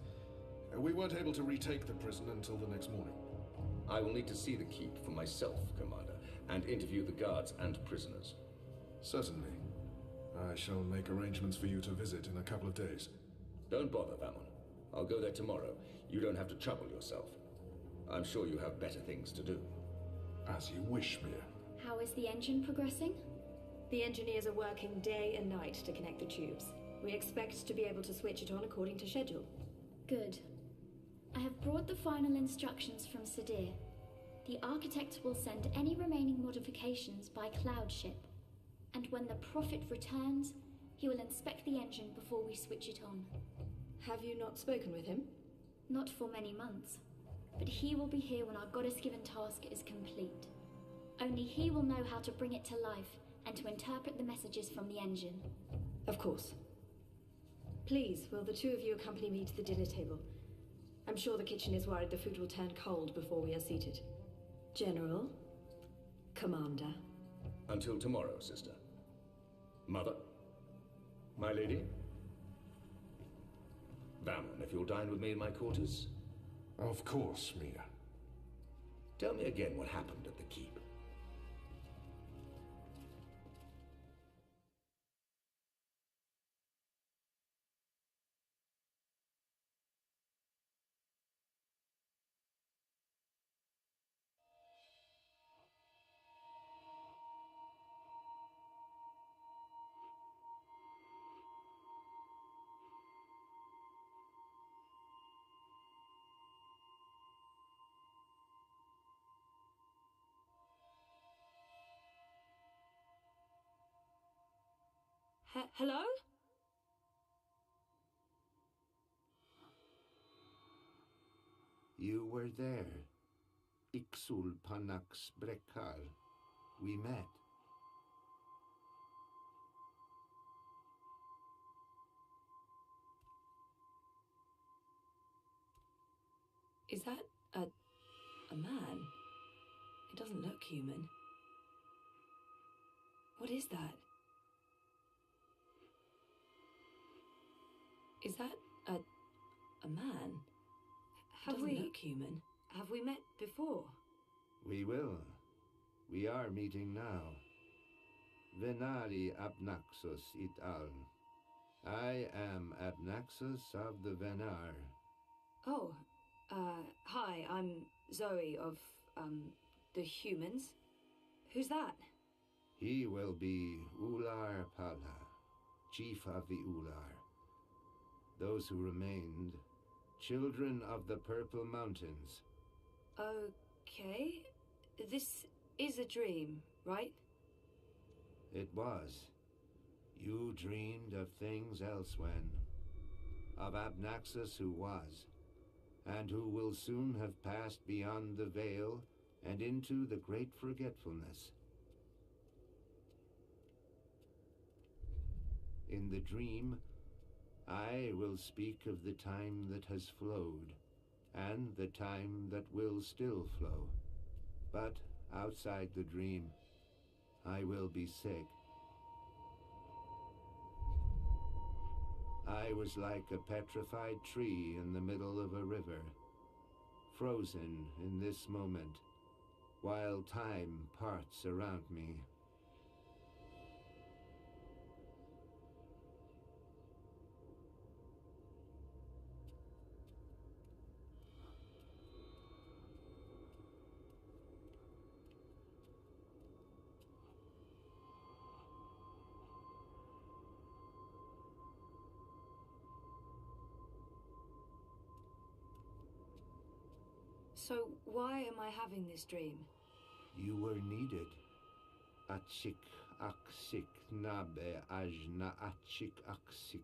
Speaker 6: We weren't able to retake the prison until the next morning.
Speaker 7: I will need to see the keep for myself, Commander, and interview the guards and prisoners.
Speaker 6: Certainly. I shall make arrangements for you to visit in a couple of days.
Speaker 7: Don't bother, Vamon. I'll go there tomorrow. You don't have to trouble yourself. I'm sure you have better things to do.
Speaker 6: As you wish, Mir.
Speaker 13: How is the engine progressing?
Speaker 12: The engineers are working day and night to connect the tubes. We expect to be able to switch it on according to schedule.
Speaker 13: Good. I have brought the final instructions from Sadir. The architect will send any remaining modifications by cloud ship. And when the Prophet returns, he will inspect the engine before we switch it on.
Speaker 12: Have you not spoken with him?
Speaker 13: Not for many months, but he will be here when our goddess-given task is complete. Only he will know how to bring it to life and to interpret the messages from the engine.
Speaker 12: Of course. Please, will the two of you accompany me to the dinner table? I'm sure the kitchen is worried the food will turn cold before we are seated. General, Commander.
Speaker 7: Until tomorrow, sister. Mother? My lady? Valmon, if you'll dine with me in my quarters.
Speaker 9: Of course, Mia.
Speaker 7: Tell me again what happened at the keep.
Speaker 12: Hello?
Speaker 3: You were there. Ixul Panax Brekar. We met.
Speaker 12: Is that a man? It doesn't look human. What is that? Is that a man? Doesn't look human. Have we met before?
Speaker 3: We will. We are meeting now. Venari Abnaxus it al. I am Abnaxus of the Venar.
Speaker 12: Oh, hi, I'm Zoe of, the humans. Who's that?
Speaker 3: He will be Ular Pala, chief of the Ular. Those who remained, children of the Purple Mountains.
Speaker 12: Okay. This is a dream, right?
Speaker 3: It was. You dreamed of things elsewhen. Of Abnaxus who was, and who will soon have passed beyond the veil and into the great forgetfulness. In the dream, I will speak of the time that has flowed, and the time that will still flow. But outside the dream, I will be sick. I was like a petrified tree in the middle of a river, frozen in this moment, while time parts around me.
Speaker 12: So why am I having this dream?
Speaker 3: You were needed. Achik aksik nabe ajna achik aksik.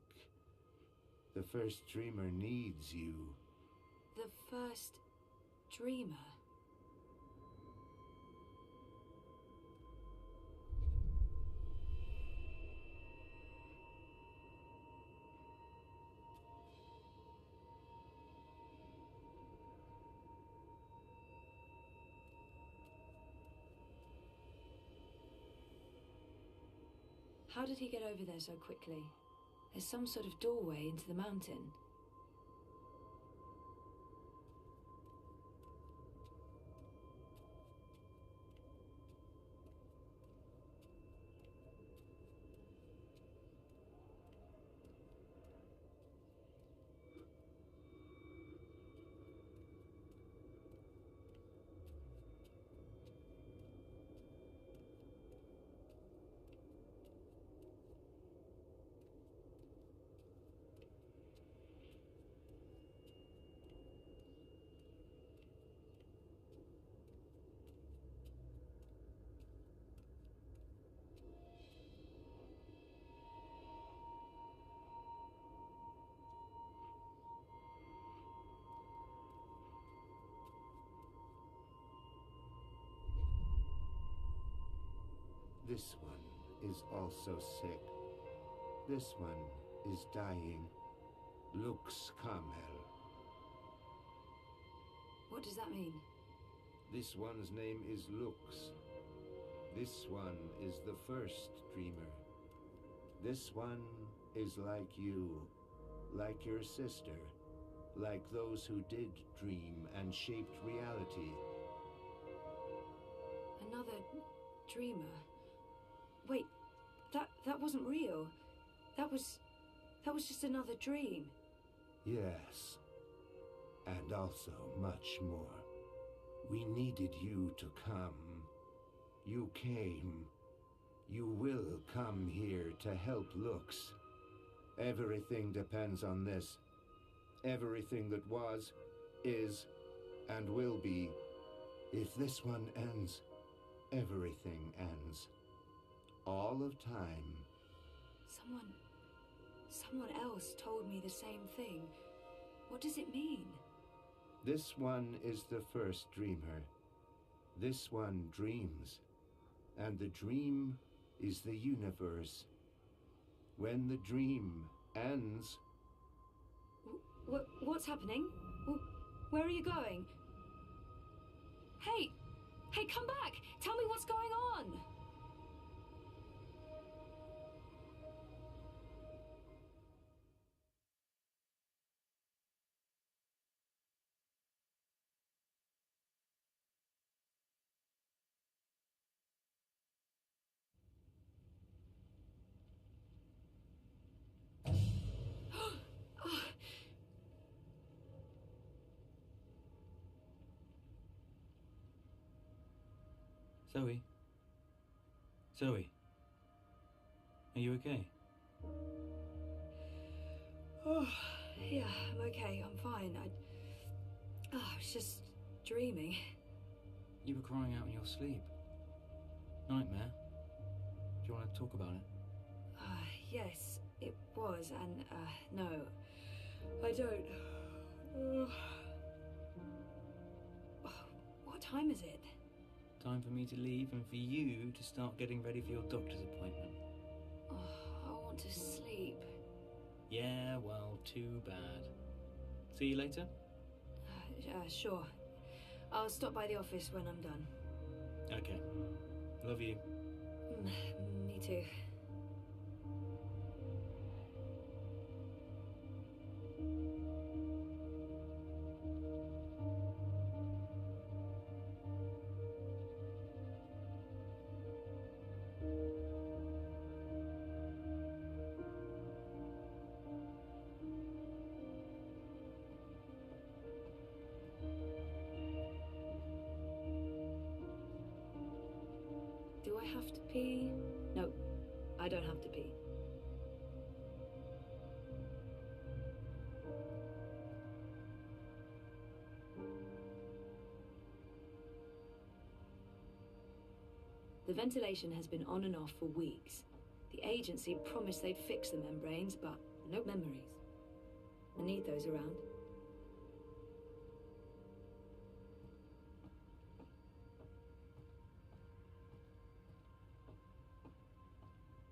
Speaker 3: The first dreamer needs you.
Speaker 12: The first dreamer? How did he get over there so quickly? There's some sort of doorway into the mountain.
Speaker 3: This one is also sick. This one is dying. Lux Carmel.
Speaker 12: What does that mean?
Speaker 3: This one's name is Lux. This one is the first dreamer. This one is like you, like your sister, like those who did dream and shaped reality.
Speaker 12: Another dreamer? Wait, that wasn't real. That was just another dream.
Speaker 3: Yes. And also much more. We needed you to come. You came. You will come here to help Lux. Everything depends on this. Everything that was, is, and will be. If this one ends, everything ends. All of time.
Speaker 12: Someone else told me the same thing. What does it mean?
Speaker 3: This one is the first dreamer. This one dreams. And the dream is the universe. When the dream ends...
Speaker 12: What's happening? Where are you going? Hey! Hey, come back! Tell me what's going on!
Speaker 1: Zoe? Zoe? Are you okay?
Speaker 12: Oh, yeah, I'm okay. I'm fine. I was just dreaming.
Speaker 1: You were crying out in your sleep. Nightmare? Do you want to talk about it?
Speaker 12: Yes, it was, and, no. I don't. What time is it?
Speaker 1: Time for me to leave and for you to start getting ready for your doctor's appointment.
Speaker 12: I want to sleep.
Speaker 1: Yeah, well, too bad. See you later?
Speaker 12: Sure. I'll stop by the office when I'm done.
Speaker 1: Okay. Love you.
Speaker 12: Me too. Do I have to pee? No, I don't have to pee. The ventilation has been on and off for weeks. The agency promised they'd fix the membranes, but no memories. I need those around.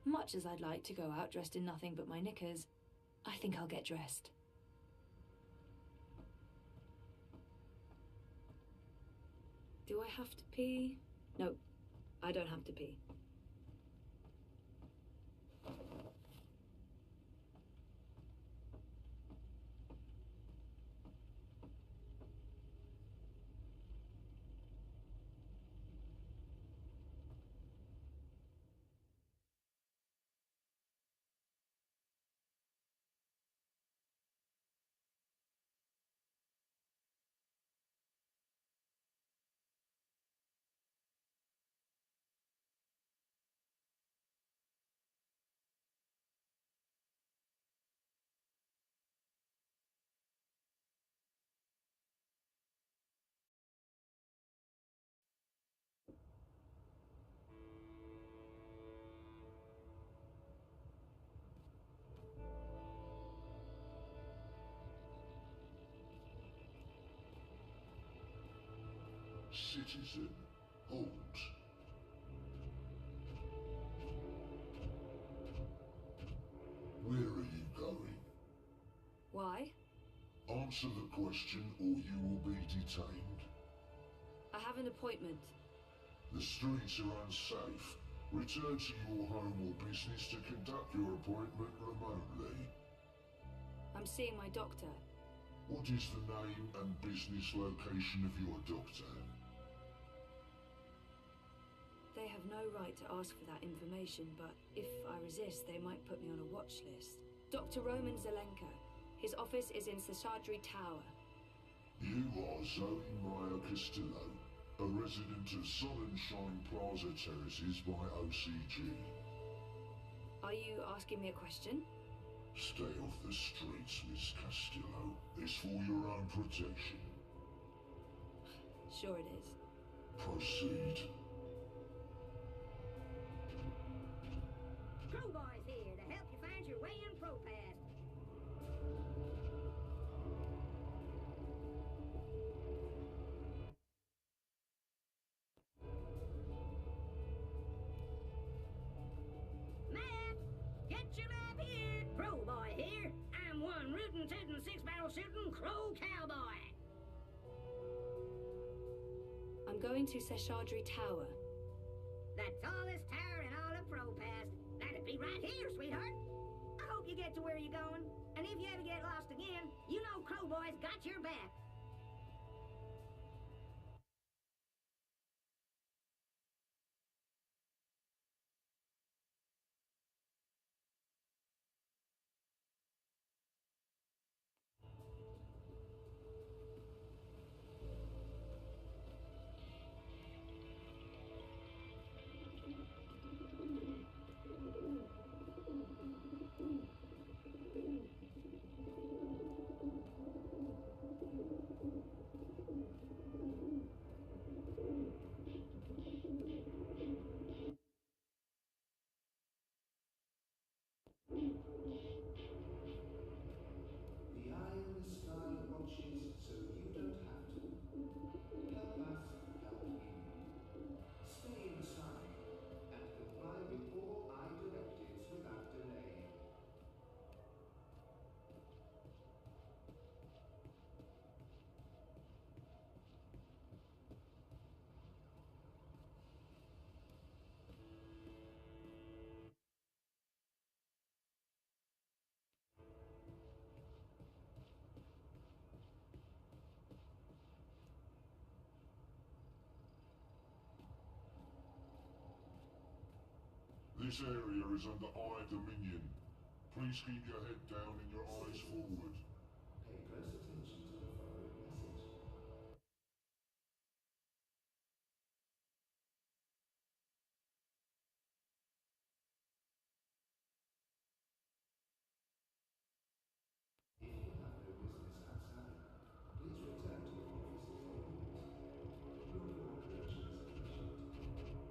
Speaker 12: Much as I'd like to go out dressed in nothing but my knickers, I think I'll get dressed. Do I have to pee? No, I don't have to pee.
Speaker 9: Citizen Holmes. Where are you going?
Speaker 12: Why?
Speaker 9: Answer the question or you will be detained.
Speaker 12: I have an appointment.
Speaker 9: The streets are unsafe. Return to your home or business to conduct your appointment remotely.
Speaker 12: I'm seeing my doctor.
Speaker 9: What is the name and business location of your doctor?
Speaker 12: They have no right to ask for that information, but if I resist, they might put me on a watch list. Dr. Roman Zelenko. His office is in Seshadri Tower.
Speaker 9: You are Zoe Meyer Castillo, a resident of Sonnenschein Plaza Terraces by OCG.
Speaker 12: Are you asking me a question?
Speaker 9: Stay off the streets, Miss Castillo. It's for your own protection.
Speaker 12: Sure it is.
Speaker 9: Proceed.
Speaker 4: Crowboy's here to help you find your way in ProPass. Matt, get your lap here. Crowboy here. I'm one rootin' tootin' six-barrel shootin' crow cowboy.
Speaker 12: I'm going to Seshadri Tower.
Speaker 4: The tallest tower in all of ProPass. That'd be right here, sweetheart. I hope you get to where you're going. And if you ever get lost again, you know Crowboy's got your back.
Speaker 3: The eye in the sky watches so you don't have to. Help us help you. Stay inside and comply with all eye directives without delay.
Speaker 9: This area is under Eye Dominion. Please keep your head down and your eyes forward.
Speaker 3: Pay close attention to the following message. If you have no business outside, please return to your offices indoors. Your cooperation is appreciated.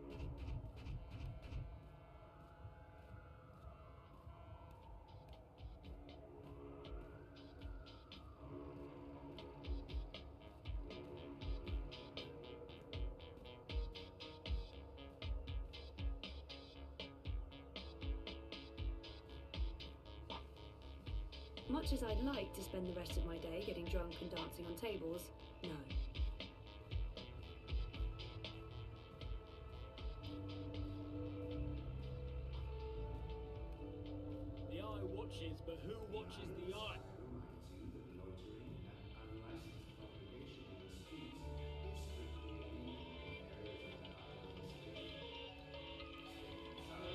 Speaker 12: Much as I'd like to spend the rest of my day getting drunk and dancing on tables, no.
Speaker 1: The eye watches, but who watches the eye?
Speaker 3: Reminds you that loitering and unlicensed congregation in the streets is strictly illegal in areas under our administration. Stay inside, stay connected, stay safe.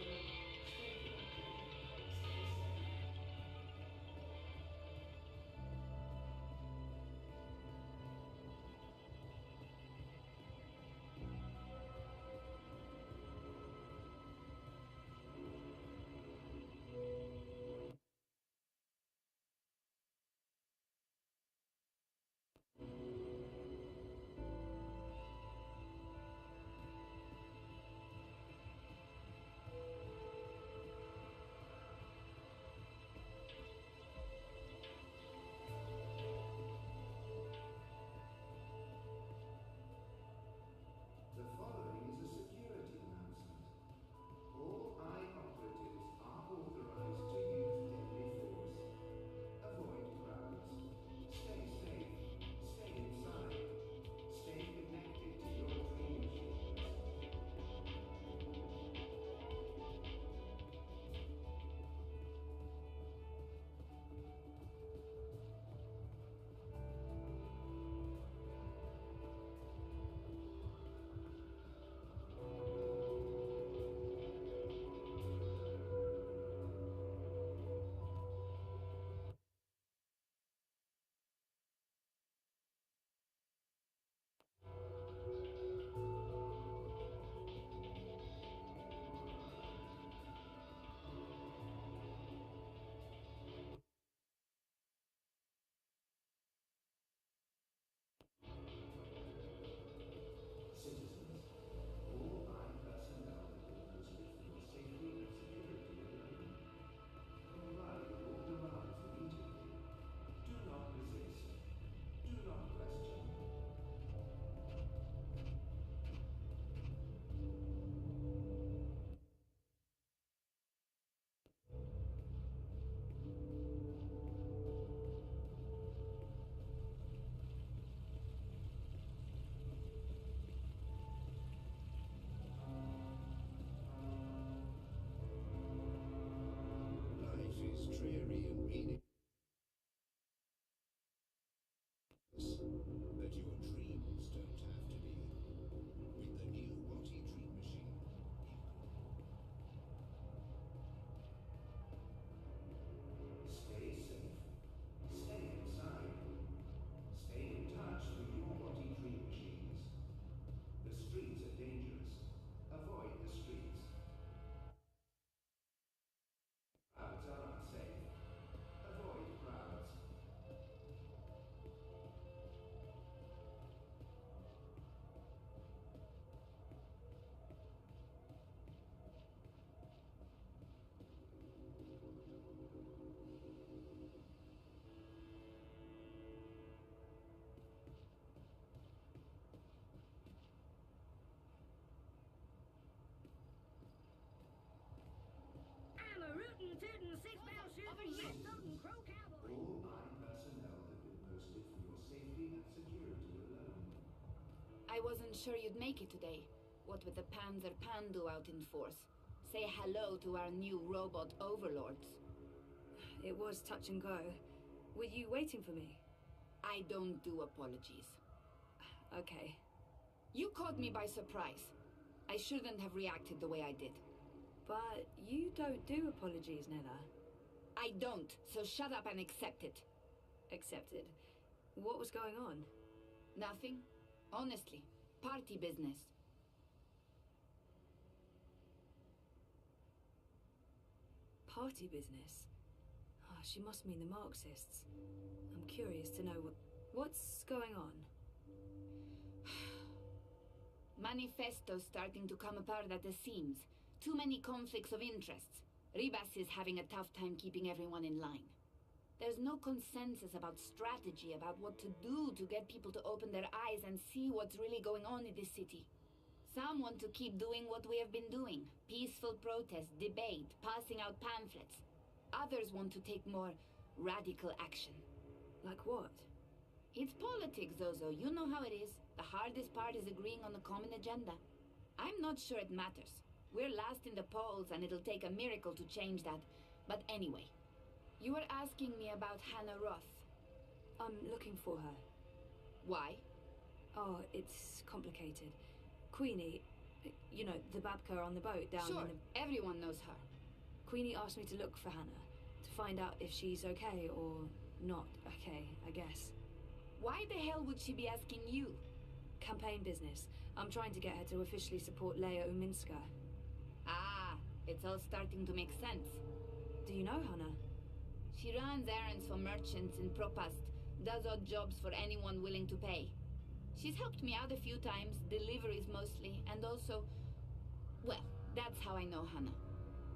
Speaker 11: wasn't sure you'd make it today. What with the Panzer Pandu out in force. Say hello to our new robot overlords.
Speaker 12: It was touch and go. Were you waiting for me?
Speaker 11: I don't do apologies.
Speaker 12: Okay.
Speaker 11: You caught me by surprise. I shouldn't have reacted the way I did.
Speaker 12: But you don't do apologies, Nella.
Speaker 11: I don't, so shut up and accept it.
Speaker 12: Accepted. What was going on?
Speaker 11: Nothing. Honestly. Party business.
Speaker 12: Party business? Oh, she must mean the Marxists. I'm curious to know what's going on.
Speaker 11: Manifesto's starting to come apart at the seams. Too many conflicts of interests. Ribas is having a tough time keeping everyone in line. There's no consensus about strategy, about what to do to get people to open their eyes and see what's really going on in this city. Some want to keep doing what we have been doing. Peaceful protest, debate, passing out pamphlets. Others want to take more radical action.
Speaker 12: Like what?
Speaker 11: It's politics, Zozo. You know how it is. The hardest part is agreeing on a common agenda. I'm not sure it matters. We're last in the polls and it'll take a miracle to change that. But anyway, you were asking me about Hannah Roth.
Speaker 12: I'm looking for her.
Speaker 11: Why?
Speaker 12: Oh, it's complicated. Queenie, you know, the Babka on the boat down
Speaker 11: Sure,
Speaker 12: in the...
Speaker 11: everyone knows her.
Speaker 12: Queenie asked me to look for Hannah, to find out if she's okay or not okay, I guess.
Speaker 11: Why the hell would she be asking you?
Speaker 12: Campaign business. I'm trying to get her to officially support Leia Uminska.
Speaker 11: Ah, it's all starting to make sense.
Speaker 12: Do you know Hannah?
Speaker 11: She runs errands for merchants in Propast, does odd jobs for anyone willing to pay. She's helped me out a few times, deliveries mostly, and also... Well, that's how I know Hannah.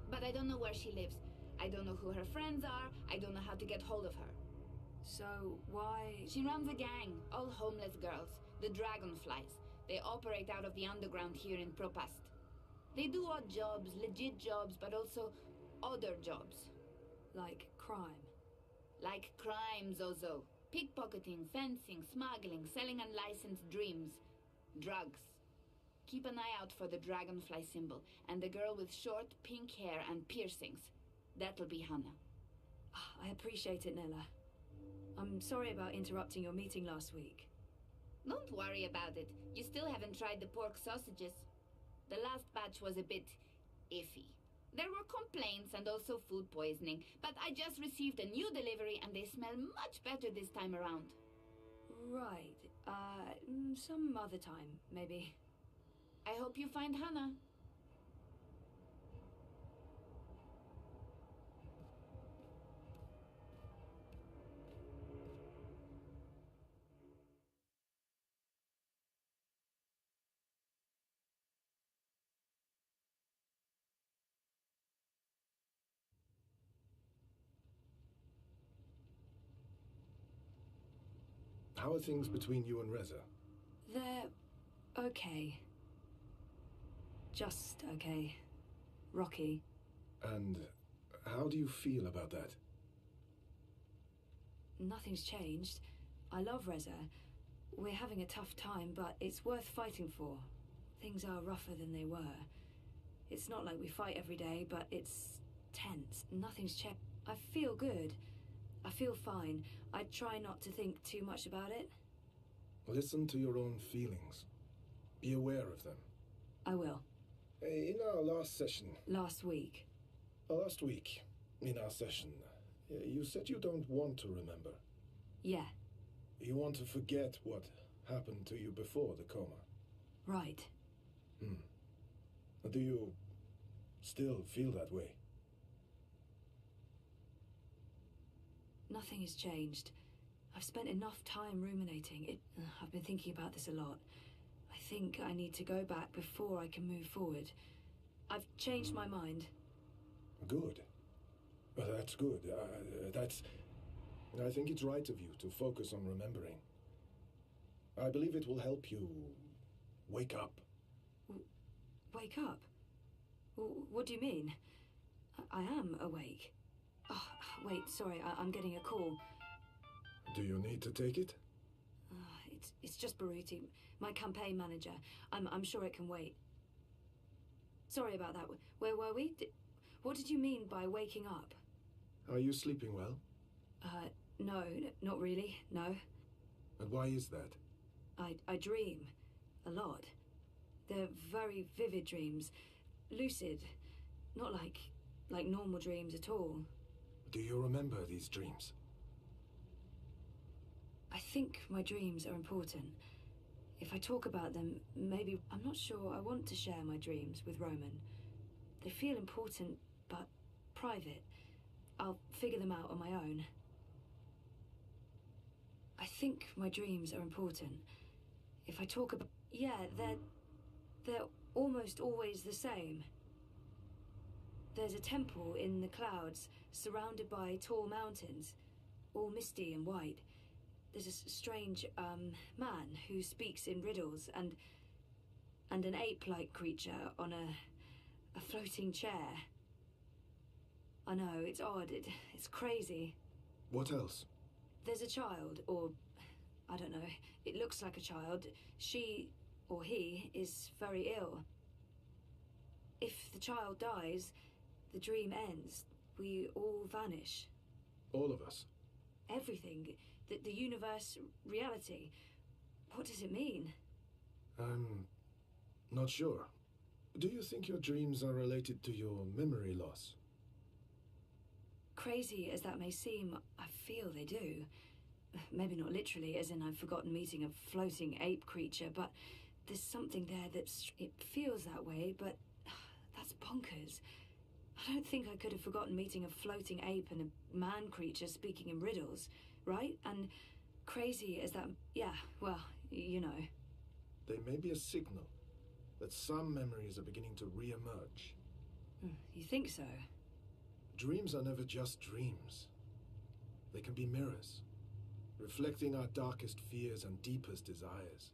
Speaker 11: But I don't know where she lives. I don't know who her friends are. I don't know how to get hold of her.
Speaker 12: So, why...
Speaker 11: She runs a gang, all homeless girls, the Dragonflies. They operate out of the underground here in Propast. They do odd jobs, legit jobs, but also other jobs.
Speaker 12: Like crime?
Speaker 11: Like crime, Zozo. Pickpocketing, fencing, smuggling, selling unlicensed dreams. Drugs. Keep an eye out for the dragonfly symbol, and the girl with short, pink hair and piercings. That'll be Hannah.
Speaker 12: I appreciate it, Nella. I'm sorry about interrupting your meeting last week.
Speaker 11: Don't worry about it. You still haven't tried the pork sausages. The last batch was a bit iffy. There were complaints and also food poisoning, but I just received a new delivery and they smell much better this time around.
Speaker 12: Right. Some other time, maybe.
Speaker 11: I hope you find Hannah.
Speaker 6: How are things between you and Reza?
Speaker 12: They're okay. Just okay. Rocky.
Speaker 6: And how do you feel about that?
Speaker 12: Nothing's changed. I love Reza. We're having a tough time, but it's worth fighting for. Things are rougher than they were. It's not like we fight every day, but it's tense. Nothing's checked. I feel good. I feel fine. I try not to think too much about it.
Speaker 6: Listen to your own feelings. Be aware of them.
Speaker 12: I will.
Speaker 6: In our last session...
Speaker 12: Last week.
Speaker 6: Last week, in our session, you said you don't want to remember.
Speaker 12: Yeah.
Speaker 6: You want to forget what happened to you before the coma.
Speaker 12: Right.
Speaker 6: Do you still feel that way?
Speaker 12: Nothing has changed. I've spent enough time ruminating. I've been thinking about this a lot. I think I need to go back before I can move forward. I've changed my mind.
Speaker 6: Good. That's good. I think it's right of you to focus on remembering. I believe it will help you wake up.
Speaker 12: Wake up? What do you mean? I am awake. Oh, wait, sorry, I'm getting a call.
Speaker 6: Do you need to take it?
Speaker 12: It's just Baruti, my campaign manager. I'm sure it can wait. Sorry about that. Where were we? What did you mean by waking up?
Speaker 6: Are you sleeping well?
Speaker 12: No, not really, no.
Speaker 6: And why is that?
Speaker 12: I dream. A lot. They're very vivid dreams. Lucid. Not like normal dreams at all.
Speaker 6: Do you remember these dreams?
Speaker 12: I think my dreams are important. If I talk about them, maybe... I'm not sure I want to share my dreams with Roman. They feel important, but private. I'll figure them out on my own. I think my dreams are important. If I talk about... Yeah, they're almost always the same. There's a temple in the clouds, surrounded by tall mountains, all misty and white. There's a strange, man who speaks in riddles, and an ape-like creature on a floating chair. I know, it's odd, it's crazy.
Speaker 6: What else?
Speaker 12: There's a child, or... I don't know, it looks like a child. She, or he, is very ill. If the child dies, the dream ends. We all vanish.
Speaker 6: All of us?
Speaker 12: Everything. The universe, reality. What does it mean?
Speaker 6: I'm not sure. Do you think your dreams are related to your memory loss?
Speaker 12: Crazy as that may seem, I feel they do. Maybe not literally, as in I've forgotten meeting a floating ape creature, but there's something there it feels that way, but that's bonkers. I don't think I could have forgotten meeting a floating ape and a man creature speaking in riddles, right? And crazy as that... Yeah, well, you know.
Speaker 6: They may be a signal that some memories are beginning to re-emerge.
Speaker 12: You think so?
Speaker 6: Dreams are never just dreams. They can be mirrors, reflecting our darkest fears and deepest desires.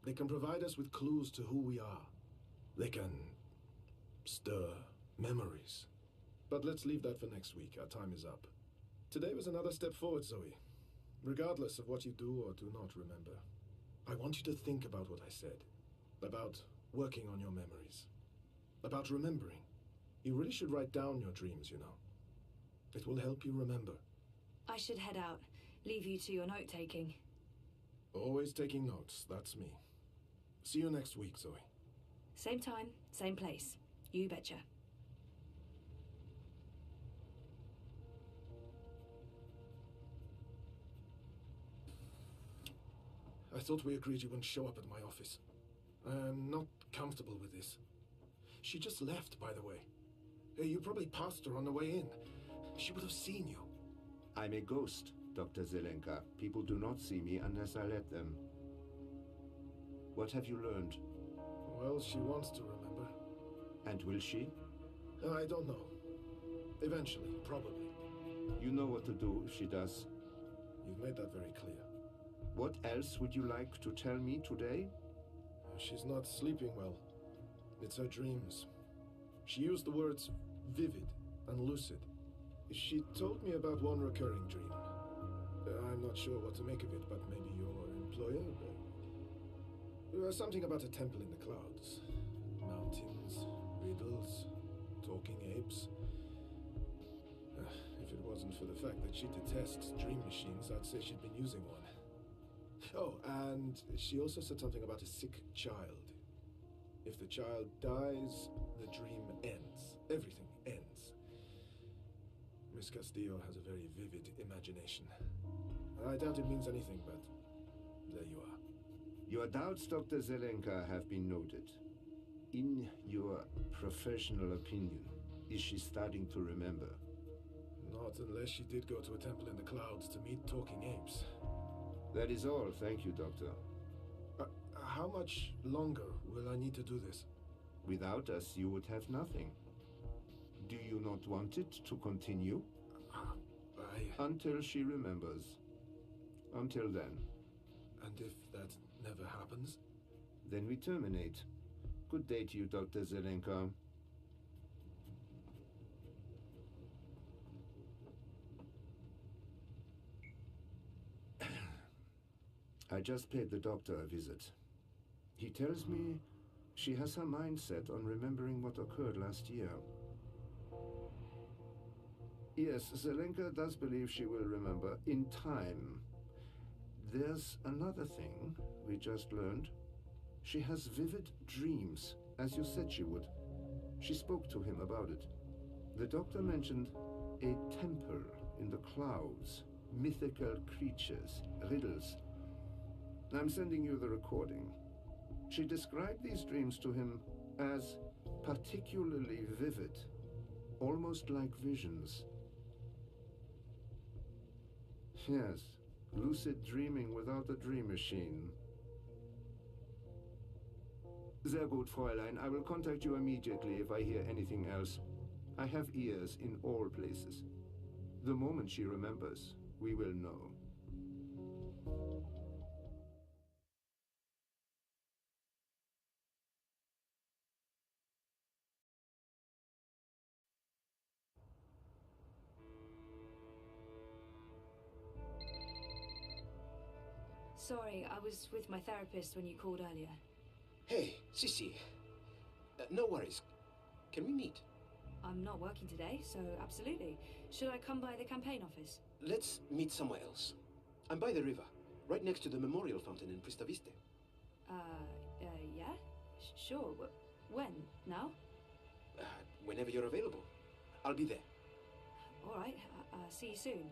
Speaker 6: They can provide us with clues to who we are. They can stir memories. But let's leave that for next week. Our time is up. Today was another step forward, Zoe. Regardless of what you do or do not remember, I want you to think about what I said. About working on your memories. About remembering. You really should write down your dreams, you know. It will help you remember.
Speaker 12: I should head out. Leave you to your note-taking.
Speaker 6: Always taking notes, that's me. See you next week, Zoe.
Speaker 12: Same time, same place. You betcha.
Speaker 6: I thought we agreed you wouldn't show up at my office. I'm not comfortable with this. She just left, by the way. You probably passed her on the way in. She would have seen you.
Speaker 3: I'm a ghost, Dr. Zelenka. People do not see me unless I let them. What have you learned?
Speaker 6: Well, she wants to remember.
Speaker 3: And will she?
Speaker 6: I don't know. Eventually, probably.
Speaker 3: You know what to do if she does.
Speaker 6: You've made that very clear.
Speaker 3: What else would you like to tell me today?
Speaker 6: She's not sleeping well. It's her dreams. She used the words vivid and lucid. She told me about one recurring dream. I'm not sure what to make of it, but maybe your employer... something about a temple in the clouds. Mountains, riddles, talking apes. If it wasn't for the fact that she detests dream machines, I'd say she'd been using one. Oh, and she also said something about a sick child. If the child dies, the dream ends. Everything ends. Miss Castillo has a very vivid imagination. I doubt it means anything, but there you are.
Speaker 3: Your doubts, Dr. Zelenka, have been noted. In your professional opinion, is she starting to remember?
Speaker 6: Not unless she did go to a temple in the clouds to meet talking apes.
Speaker 3: That is all. Thank you, Doctor.
Speaker 6: How much longer will I need to do this?
Speaker 3: Without us, you would have nothing. Do you not want it to continue? Until she remembers. Until then.
Speaker 6: And if that never happens?
Speaker 3: Then we terminate. Good day to you, Dr. Zelenka.
Speaker 14: I just paid the doctor a visit. He tells me she has her mind set on remembering what occurred last year. Yes, Zelenka does believe she will remember in time. There's another thing we just learned. She has vivid dreams, as you said she would. She spoke to him about it. The doctor mentioned a temple in the clouds, mythical creatures, riddles. I'm sending you the recording. She described these dreams to him as particularly vivid, almost like visions. Yes, lucid dreaming without a dream machine. Sehr gut, Fräulein. I will contact you immediately if I hear anything else. I have ears in all places. The moment she remembers, we will know.
Speaker 12: Sorry, I was with my therapist when you called earlier.
Speaker 15: Hey, Sissy. No worries. Can we meet?
Speaker 12: I'm not working today, so absolutely. Should I come by the campaign office?
Speaker 15: Let's meet somewhere else. I'm by the river, right next to the memorial fountain in Pristaviste.
Speaker 12: Yeah? Sure. When? Now?
Speaker 15: Whenever you're available. I'll be there.
Speaker 12: All right. See you soon.